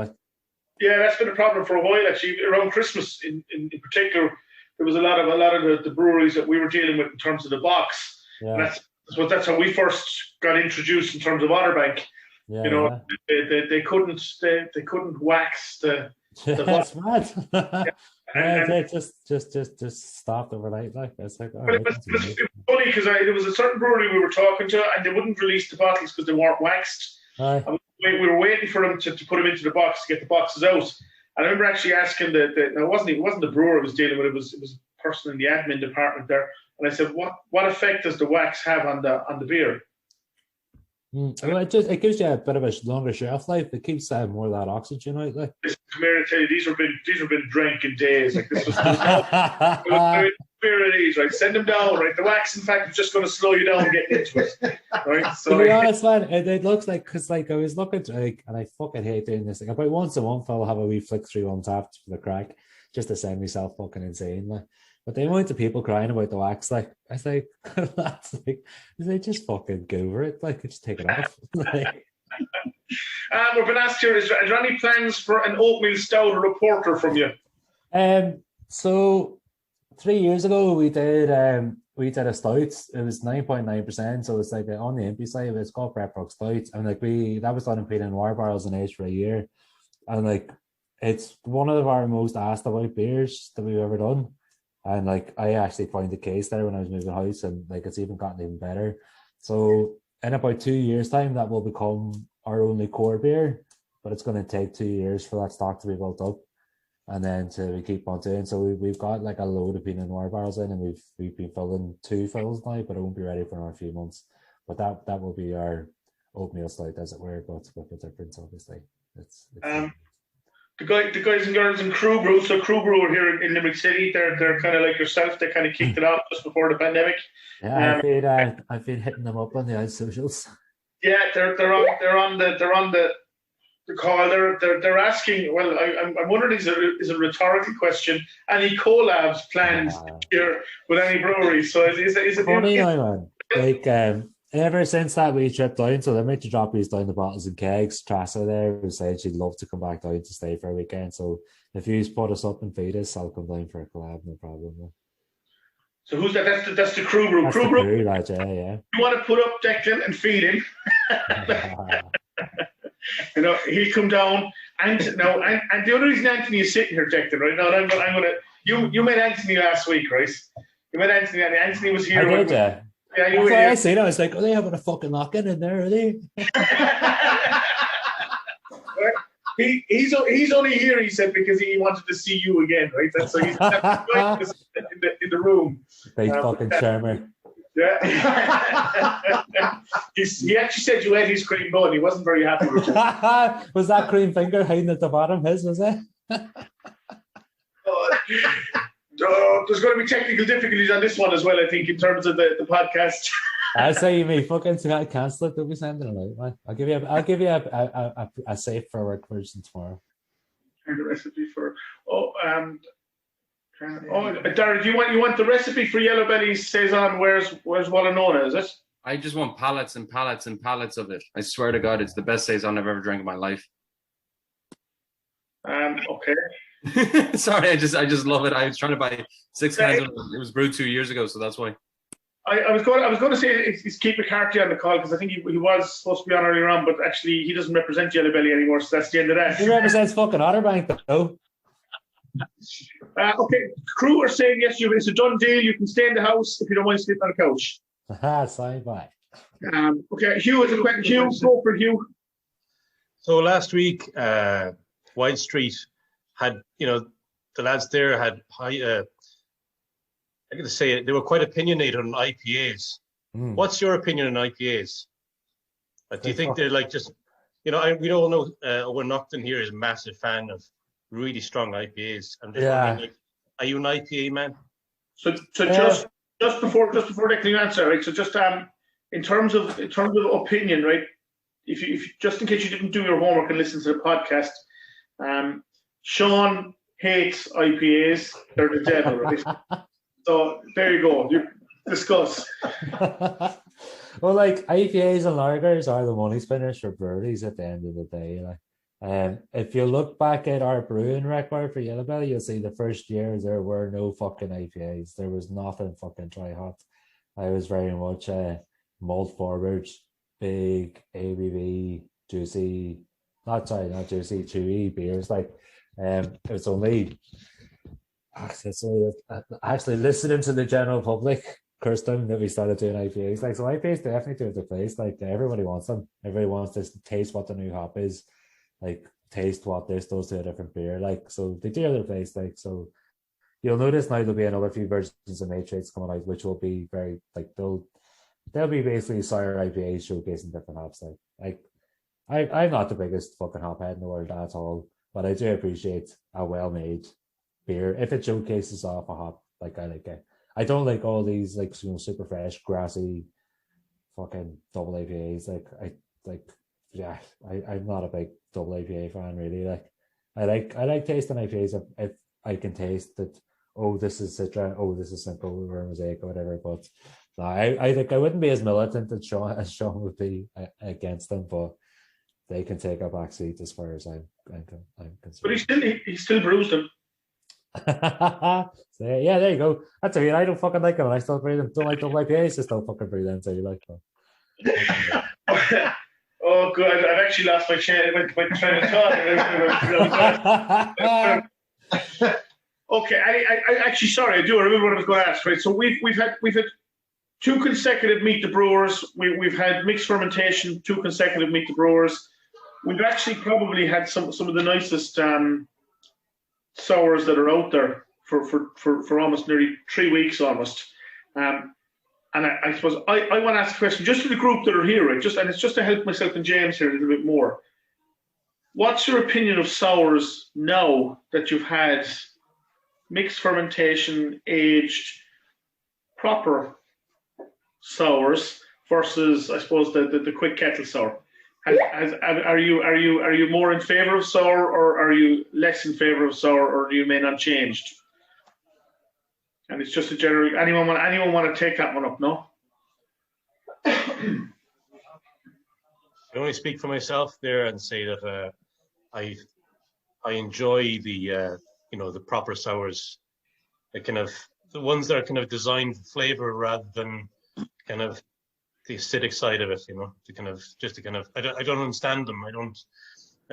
Yeah, that's been a problem for a while. Actually, around Christmas, in particular, there was a lot of the breweries that we were dealing with in terms of the box. Yeah. That's how we first got introduced in terms of Otterbank. Yeah, they couldn't wax the that's mad. They just stopped overnight. It's like, it's funny because there was a certain brewery we were talking to, and they wouldn't release the bottles because they weren't waxed. And we were waiting for them to put them into the box to get the boxes out. And I remember actually asking it wasn't the brewer I was dealing with, it was a person in the admin department there. And I said, what effect does the wax have on the beer? Well, it gives you a bit of a longer shelf life. It keeps more of that oxygen out. Come here and tell you, these have been drank in days. Like this was beer it is, right? Send them down, right? The wax, in fact, is just going to slow you down getting into it, right? So, to be honest, man, it looks like, because like I was looking to, like, and I fucking hate doing this. Like, about once a month, I'll have a wee flick through on tap for the crack, just to send myself fucking insane. Like. But the amount of people crying about the wax, like, I think that's like, they just fucking go over it, like, just take it off. Like, we've been asked here: is there any plans for an oatmeal stout or a porter from you? So 3 years ago we did a stout. It was 9.9%, so it's like on the empty side, it's called Prep Rock Stout, and like that was done in Pinot Noir barrels and aged for a year, and like it's one of our most asked about beers that we've ever done, and like I actually found the case there when I was moving house, and like it's even gotten even better. So in about 2 years' time, that will become our only core beer, but it's going to take 2 years for that stock to be built up, and then to keep on doing. So we've got like a load of Pinot Noir barrels in, and we've been filling 2 fills now, but it won't be ready for another few months. But that will be our oatmeal stout, as it were, but with a difference, obviously. It's the guys and girls in Crew Brew, so Crew Brew are here in Limerick City. They're kind of like yourself. They kind of kicked it off just before the pandemic. Yeah, I've been hitting them up on the old socials. Yeah, they're on the call. They're asking. Well, I'm wondering, is a rhetorical question. Any collabs planned here with any breweries? So is it funny now, man? Like ever since that we trip down, so they meant to drop these down the bottles and kegs. Trassa there who said she'd love to come back down to stay for a weekend. So if you put us up and feed us, I'll come down for a collab, no problem. Man. So who's that? That's the Crew Brew. That's Crew the Brew. Brew, lad, yeah. You want to put up Declan and feed him? You know, he'll come down. And the only reason Anthony is sitting here, Declan, right now, I'm gonna. You met Anthony last week, right? You met Anthony. And Anthony was here. I did, yeah. Yeah, that's why I seen it. I was like, are they having a fucking lock-in in there? Are they? He's only here, he said, because he wanted to see you again, right? That's so he's in the room. Big fucking charmer. Yeah. He actually said you ate his cream bun. He wasn't very happy with you. Was that cream finger hiding at the bottom? His, was it? There's going to be technical difficulties on this one as well, I think, in terms of the podcast. I say you may fucking cancel it. Don't be sending it out, man. I'll give you a safe for work version tomorrow. And the recipe for Darren, you want the recipe for Yellow Belly's saison? Where's Wallenona? Is it? I just want pallets and pallets and pallets of it. I swear to God, it's the best saison I've ever drank in my life. Okay. Sorry, I just love it. I was trying to buy 6 cans. It was brewed 2 years ago, so that's why. I was going to say it's Keith McCarthy on the call, because I think he was supposed to be on earlier on, but actually he doesn't represent Yellow Belly anymore, so that's the end of that. He represents fucking Otterbank, though. Okay, Crew are saying yes, it's a done deal. You can stay in the house if you don't mind sleeping on the couch. Sorry, bye. Okay, Hugh has a question. Hugh, go for Hugh. So last week, Wine Street had, the lads there had high. I got to say, they were quite opinionated on IPAs. What's your opinion on IPAs? Do you think they're like just, we all know Owen Nocton here is a massive fan of really strong IPAs. I'm just wondering, are you an IPA man? So just before Declan answer, right? So just in terms of opinion, right? If just in case you didn't do your homework and listen to the podcast, Sean hates IPAs. They're the devil, right? So there you go. You discuss. Well, like IPAs and lagers are the money spinners for breweries at the end of the day. Like, if you look back at our brewing record for Yellow Belly, you'll see the first year there were no fucking IPAs. There was nothing fucking dry hop. I was very much malt forward, big ABV, juicy. Not juicy, chewy beers. Like, it's only actually listening to the general public cursed them that we started doing IPAs. Like, so IPAs definitely do the place. Like, everybody wants them. Everybody wants to taste what the new hop is. Like, taste what this does to a different beer. Like, so they do their place. Like, so you'll notice now there'll be another few versions of Matrix coming out, which will be very like they'll be basically sour IPAs showcasing different hops. Like I'm not the biggest fucking hop head in the world at all, but I do appreciate a well-made beer if it showcases off a hop. Like, I like it. I don't like all these like super fresh, grassy, fucking double IPAs. I'm not a big double IPA fan really. Like I like tasting IPAs if I can taste that. Oh, this is Citra. Oh, this is simple or Mosaic or whatever. But no, I think I wouldn't be as militant as Sean would be against them, but they can take a back seat as far as I'm concerned. But he still brews them. So, yeah, there you go. That's I mean, I don't fucking like them, and I still brew them. Don't like double IPAs, just don't fucking brew them. So you like them. Oh, good. I've actually lost my train of thought. Okay, I actually sorry. I remember what I was going to ask. Right, so we've had 2 consecutive Meet the Brewers. We've had mixed fermentation, 2 consecutive Meet the Brewers. We've actually probably had some of the nicest sours that are out there for almost nearly 3 weeks almost. And I suppose I want to ask a question just to the group that are here, right? And it's just to help myself and James here a little bit more. What's your opinion of sours now that you've had mixed fermentation, aged, proper sours versus, I suppose, the quick kettle sour? Are you more in favour of sour, or are you less in favour of sour, or do you remain unchanged? And it's just a general. Anyone want to take that one up? No. I only speak for myself there and say that I enjoy the the proper sours, the ones that are kind of designed for flavour rather than kind of the acidic side of it. I don't understand them. I don't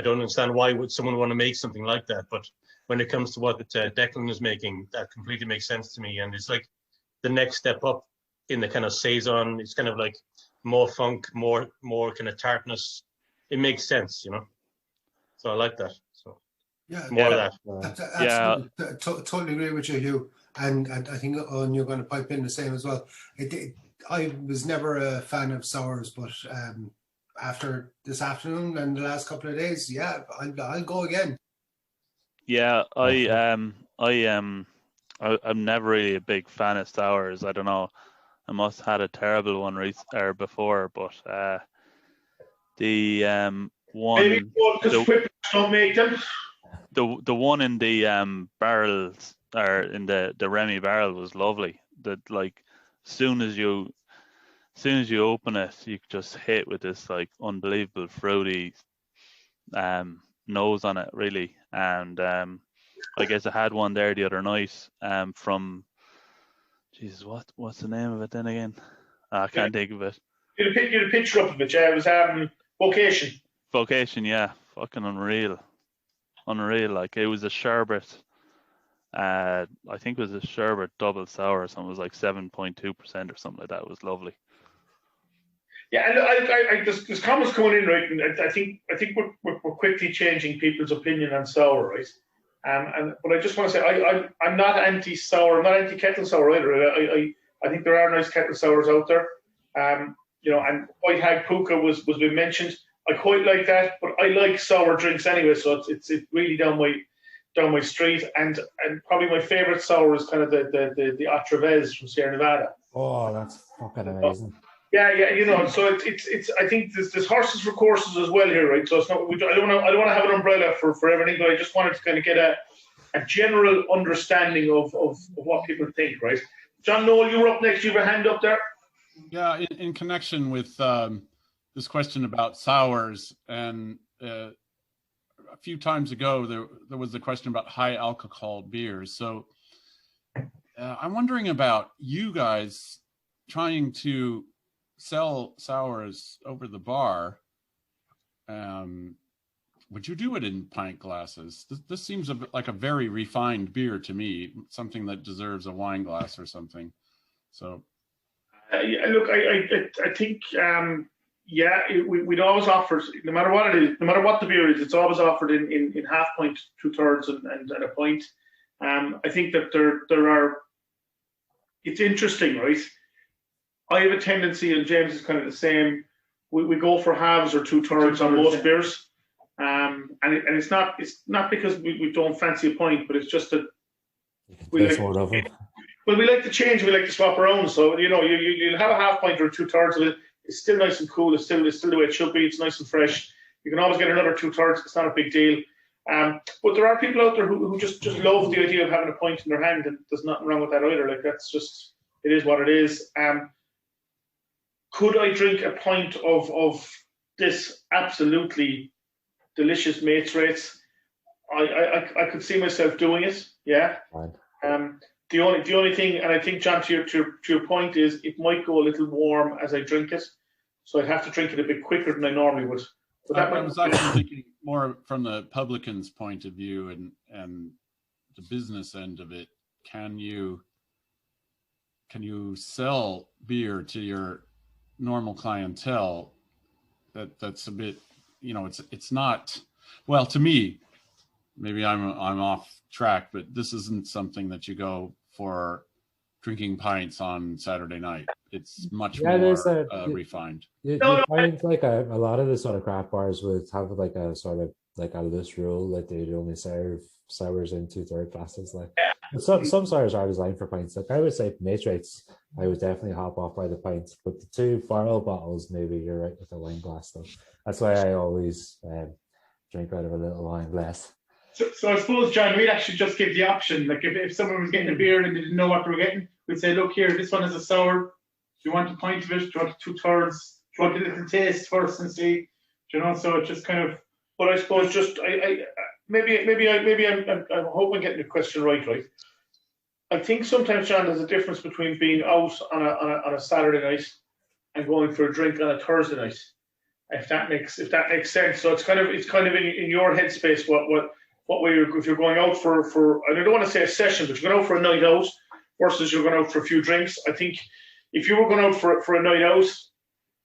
understand why would someone want to make something like that. But when it comes to what Declan is making, that completely makes sense to me, and it's like the next step up in the kind of saison. It's kind of like more funk, more kind of tartness. It makes sense, So I like that. So more of that. Absolutely, totally agree with you, Hugh. And I think you're going to pipe in the same as well. I was never a fan of sours, but after this afternoon and the last couple of days, yeah, I'll go again. Yeah, I'm never really a big fan of sours. I don't know. I must have had a terrible one before, but the one maybe don't make them. The one in the barrels or in the Remy barrel was lovely. That like soon as you open it, you just hit with this like unbelievable fruity nose on it, really. And I guess I had one there the other night from Jesus, what's the name of it then again? I can't think of it. You had a picture up of it, yeah. It was Vocation. Vocation, yeah. Fucking unreal. Like it was a sherbet. I think it was a sherbet double sour or something. It was like 7.2% or something like that. It was lovely. Yeah, and there's comments coming in, right? And I think we're quickly changing people's opinion on sour, right? But I just want to say I'm not anti-sour. I'm not anti-kettle sour either. I think there are nice kettle sours out there. And White Hag Puka was being mentioned. I quite like that, but I like sour drinks anyway, so it's really down my street. And probably my favourite sour is kind of the Otterbank from Sierra Nevada. Oh, that's fucking amazing. Yeah, so it's. I think there's horses for courses as well here, right? So it's not. I don't want to have an umbrella for everything, but I just wanted to kind of get a general understanding of what people think, right? John Noel, you were up next. You have a hand up there. Yeah, in connection with this question about sours, and a few times ago there was a question about high alcohol beers. So I'm wondering about you guys trying to sell sours over the bar. Would you do it in pint glasses? This seems like a very refined beer to me, something that deserves a wine glass or something. So look, I think we'd always offer, no matter what it is, no matter what the beer is, it's always offered in half pint, 2/3 and a pint. I think that there are, it's interesting, right? I have a tendency, and James is kind of the same, we go for halves or 2/3 on most beers. And it's not because we don't fancy a pint, but it's just that we like, Well, we like to change. We like to swap around. So you'll have a half pint or 2/3 of it. It's still nice and cool. It's still the way it should be. It's nice and fresh. You can always get another 2/3. It's not a big deal. But there are people out there who just love the idea of having a pint in their hand, and there's nothing wrong with that either. Like, that's just, it is what it is. Could I drink a pint of this absolutely delicious Mates Rates? I could see myself doing it. Yeah. Right. The only thing, and I think, John, to your point, is it might go a little warm as I drink it, so I'd have to drink it a bit quicker than I normally would. But I was actually thinking more from the publican's point of view and the business end of it. Can you sell beer to your normal clientele that's a bit, it's not, well, to me, maybe I'm off track, but this isn't something that you go for drinking pints on Saturday night. It's much more refined. You find like a lot of the sort of craft bars would have like a sort of like a loose rule that they'd only serve sours in 2/3 glasses. Like, some sours are designed for pints. Like, I would say Mates Rates, I would definitely hop off by the pints, but the 2 barrel bottles, maybe you're right with the wine glass though. That's why I always drink out of a little wine glass. So I suppose, John, we'd actually just give the option. Like, if someone was getting a beer and they didn't know what they were getting, we'd say, look here, this one is a sour. Do you want a pint of it? Do you want 2/3? Do you want a little taste first and see? So it's just kind of. But I suppose just maybe I'm hoping I'm getting the question right. I think sometimes, John, there's a difference between being out on a Saturday night and going for a drink on a Thursday night. If that makes sense. So it's kind of in your headspace what way if you're going out for, and I don't want to say a session, but you're going out for a night out versus you're going out for a few drinks. I think if you were going out for a night out,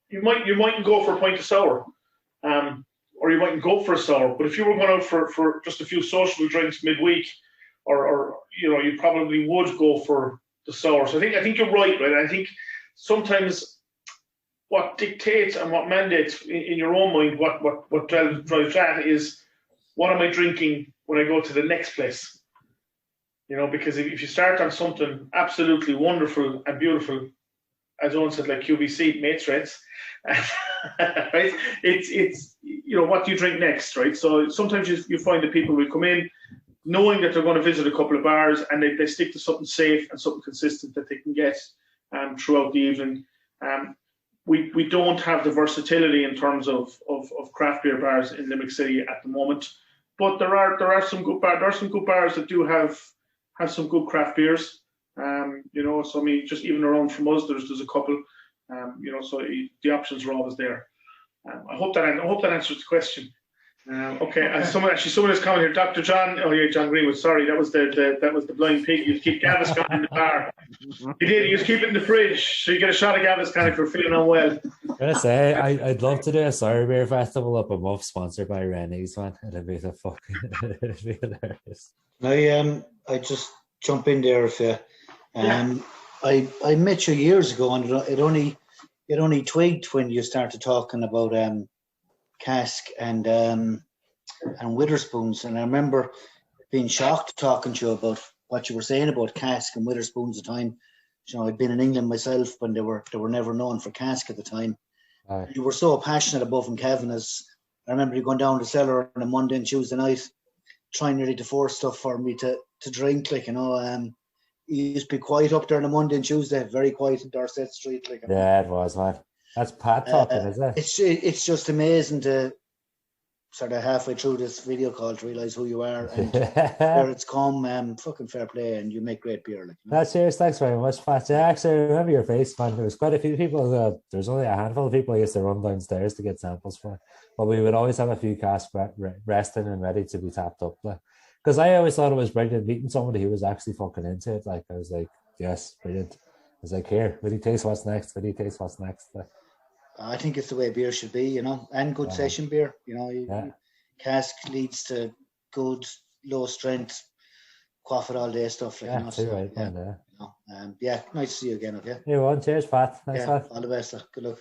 you mightn't go for a pint of sour, or you mightn't go for a sour. But if you were going out for just a few social drinks midweek, or you probably would go for the sour. So I think you're right. I think sometimes what dictates and what mandates in your own mind what drives that is, what am I drinking when I go to the next place? Because if you start on something absolutely wonderful and beautiful, as Owen said, like QVC, Mates Rates, right? It's what do you drink next, right? So sometimes you find that people will come in knowing that they're going to visit a couple of bars, and they stick to something safe and something consistent that they can get throughout the evening. We don't have the versatility in terms of craft beer bars in Limerick City at the moment, but there are some good bars. There are some good bars that do have some good craft beers. So I mean, just even around from us, there's a couple. So the options are always there. I hope that answers the question. Okay, someone has commented here. Dr. John. Oh yeah, John Greenwood. Sorry, that was the blind pig. You keep Gaviscon in the bar. He did. You just keep it in the fridge, so you get a shot of Gaviscon if you're feeling unwell. I'm gonna say I'd love to do a sour beer festival up a Muff sponsored by Rennie's, man. It'd be it'd be hilarious. I just jump in there if I met you years ago, and it only twigged when you started talking about cask and Witherspoons, and I remember being shocked talking to you about what you were saying about cask and Witherspoons at the time. I'd been in England myself when they were never known for cask at the time. You were so passionate above and Kevin, as I remember you going down the cellar on a Monday and Tuesday night trying really to force stuff for me to drink, you used to be quiet up there on a Monday and Tuesday, very quiet in Dorset Street. Yeah, it was, man. That's Pat talking, is it? It's just amazing to sort of halfway through this video call to realise who you are and where it's come. Fucking fair play, and you make great beer. That's serious. Thanks very much, Pat. Yeah, actually, I remember your face, man. There was quite a few people. There's only a handful of people I used to run downstairs to get samples for, but we would always have a few casks resting and ready to be tapped up. Because I always thought it was brilliant meeting somebody who was actually fucking into it. I was like, yes, brilliant. I was like, here, will you taste what's next? Will you taste what's next? I think it's the way beer should be, and good session beer. Cask leads to good low strength, quaff it all day stuff. Nice to see you again. Okay. You won. Cheers, Pat. Thanks, Pat. All the best. Good luck.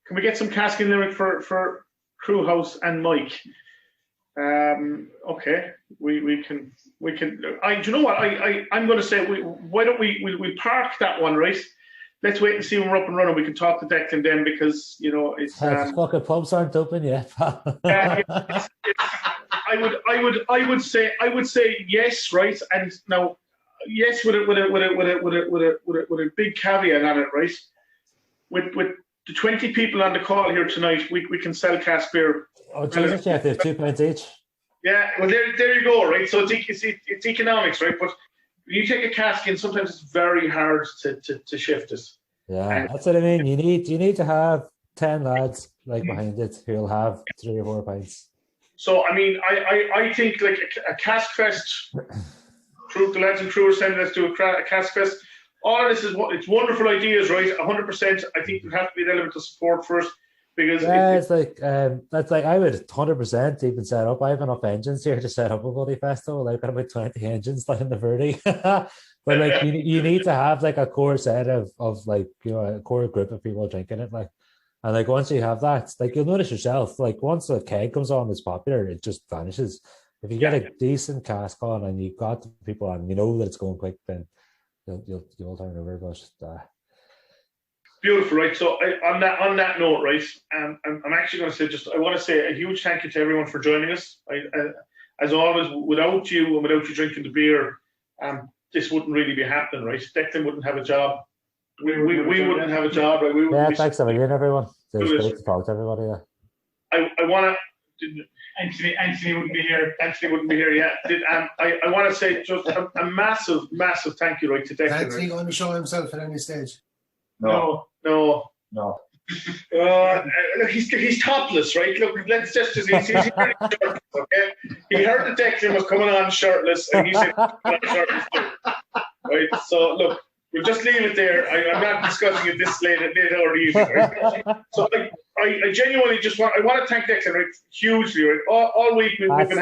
Can we get some cask in Limerick for Crew House and Mike? Okay, we can. Do you know what? I'm going to say why don't we park that one, right? Let's wait and see when we're up and running. We can talk to Declan then, because it's. The fucking pubs aren't open yet. I would say yes, right? And now, yes, with a big caveat on it, right? With the 20 people on the call here tonight, we can sell cask beer. Oh, Jesus, yeah, they're £2 each. Yeah, well, there you go, right? So it's economics, right? But when you take a cask in, sometimes it's very hard to shift it. Yeah, that's what I mean. You need to have 10 lads behind it who'll have 3 or 4 pints. So I mean, I think like a cask fest. The lads and crew are sending us to a cask fest. All of this it's wonderful ideas, right? 100%. I think there has to be an element of support first, because it's like that's like I would 100% even set up. I have enough engines here to set up a bloody festival. I've got about 20 engines in the Verde. But like you need to have like a core set of like a core group of people drinking it, like, and like once you have that, like you'll notice yourself, like once a keg comes on, it's popular, it just vanishes. If you get a decent cask on and you've got people on, you know that it's going quick, then you'll turn over. But beautiful, right? So on that note, right, I'm actually going to say I want to say a huge thank you to everyone for joining us. As always, without you and without you drinking the beer, this wouldn't really be happening, right? Declan wouldn't have a job. We wouldn't have a job, right? Thanks a million, everyone. It was great to talk to everybody. Yeah. I want to. Anthony wouldn't be here. Yeah. I want to say just a massive thank you, right, to Declan. Is Anthony going to show himself at any stage? No. Look, he's topless, right? Look, let's just he's shirtless, okay? He heard that Declan was coming on shirtless, and he said, shirtless too. Right? So look, we'll just leave it there. I'm not discussing it this late or the evening, right? So I genuinely I want to thank Declan, right, hugely, right? All week we've been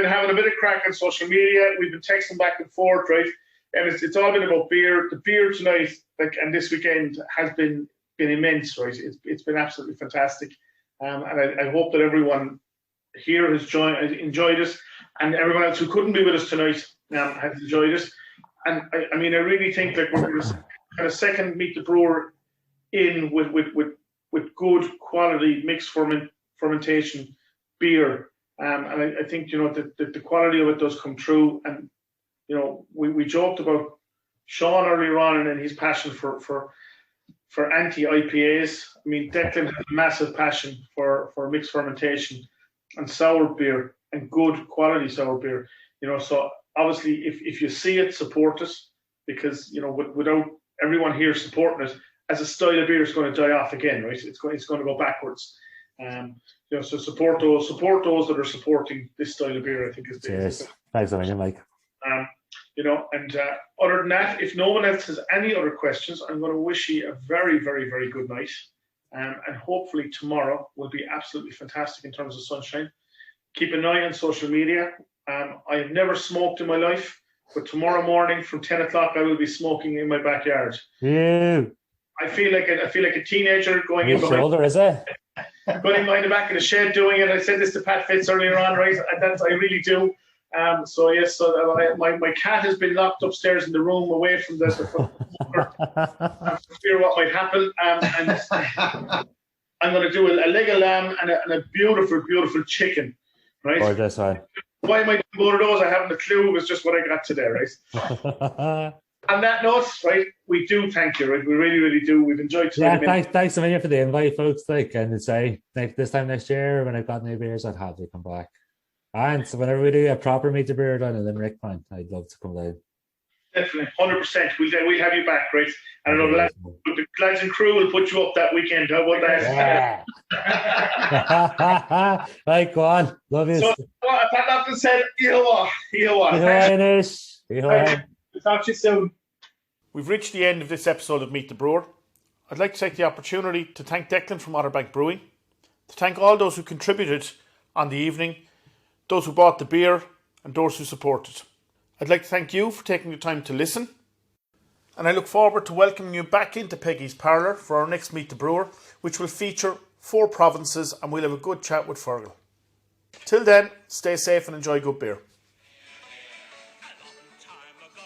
having a bit of crack on social media. We've been texting back and forth, right? And it's all been about beer. The beer tonight, and this weekend, has been immense, right? It's been absolutely fantastic, and I hope that everyone here has enjoyed it, and everyone else who couldn't be with us tonight has enjoyed it. And I mean, I really think that we're going to kind of second Meet the Brewer in with good quality mixed fermentation beer, and I think that the quality of it does come through. And we joked about Sean earlier on and his passion for anti-IPAs. I mean, Declan has a massive passion for mixed fermentation and sour beer and good quality sour beer. So obviously, if you see it, support it, because without everyone here supporting it, as a style of beer, it's going to die off again, right? It's going to go backwards. So support those that are supporting this style of beer. I think is. Cheers. Thanks a million, Mike. And other than that, if no one else has any other questions, I'm going to wish you a very, very, very good night. And hopefully tomorrow will be absolutely fantastic in terms of sunshine. Keep an eye on social media. I have never smoked in my life, but tomorrow morning from 10 o'clock, I will be smoking in my backyard. Yeah. I feel like a teenager going in behind. Shoulder, is it? Going behind the back of the shed doing it. I said this to Pat Fitz earlier on, right? I really do. So yes, my cat has been locked upstairs in the room away from the fear what might happen. And I'm going to do a leg of lamb and a beautiful, beautiful chicken, right? Gorgeous, right? Why am I doing both of those? I haven't a clue. It was just what I got today, right? On that note, right, we do thank you, right? We really, really do. We've enjoyed today. Yeah, thanks a million for the invite, folks. And say this time next year when I've got new beers, I'd have to come back. And so whenever we do a proper Meet the Brewer down in Limerick, man, I'd love to come down. Definitely, 100%. We'll have you back, right? I don't know, the lads and crew will put you up that weekend. How about that? Yeah. Right, go on. Love you. So, Pat Lofton said, Ihawa. Talk to you soon. We've reached the end of this episode of Meet the Brewer. I'd like to take the opportunity to thank Declan from Otterbank Brewing, to thank all those who contributed on the evening, those who bought the beer, and those who supported. I'd like to thank you for taking the time to listen, and I look forward to welcoming you back into Peggy's Parlour for our next Meet the Brewer, which will feature 4 provinces, and we'll have a good chat with Fergal. Till then, stay safe and enjoy good beer. A long time ago,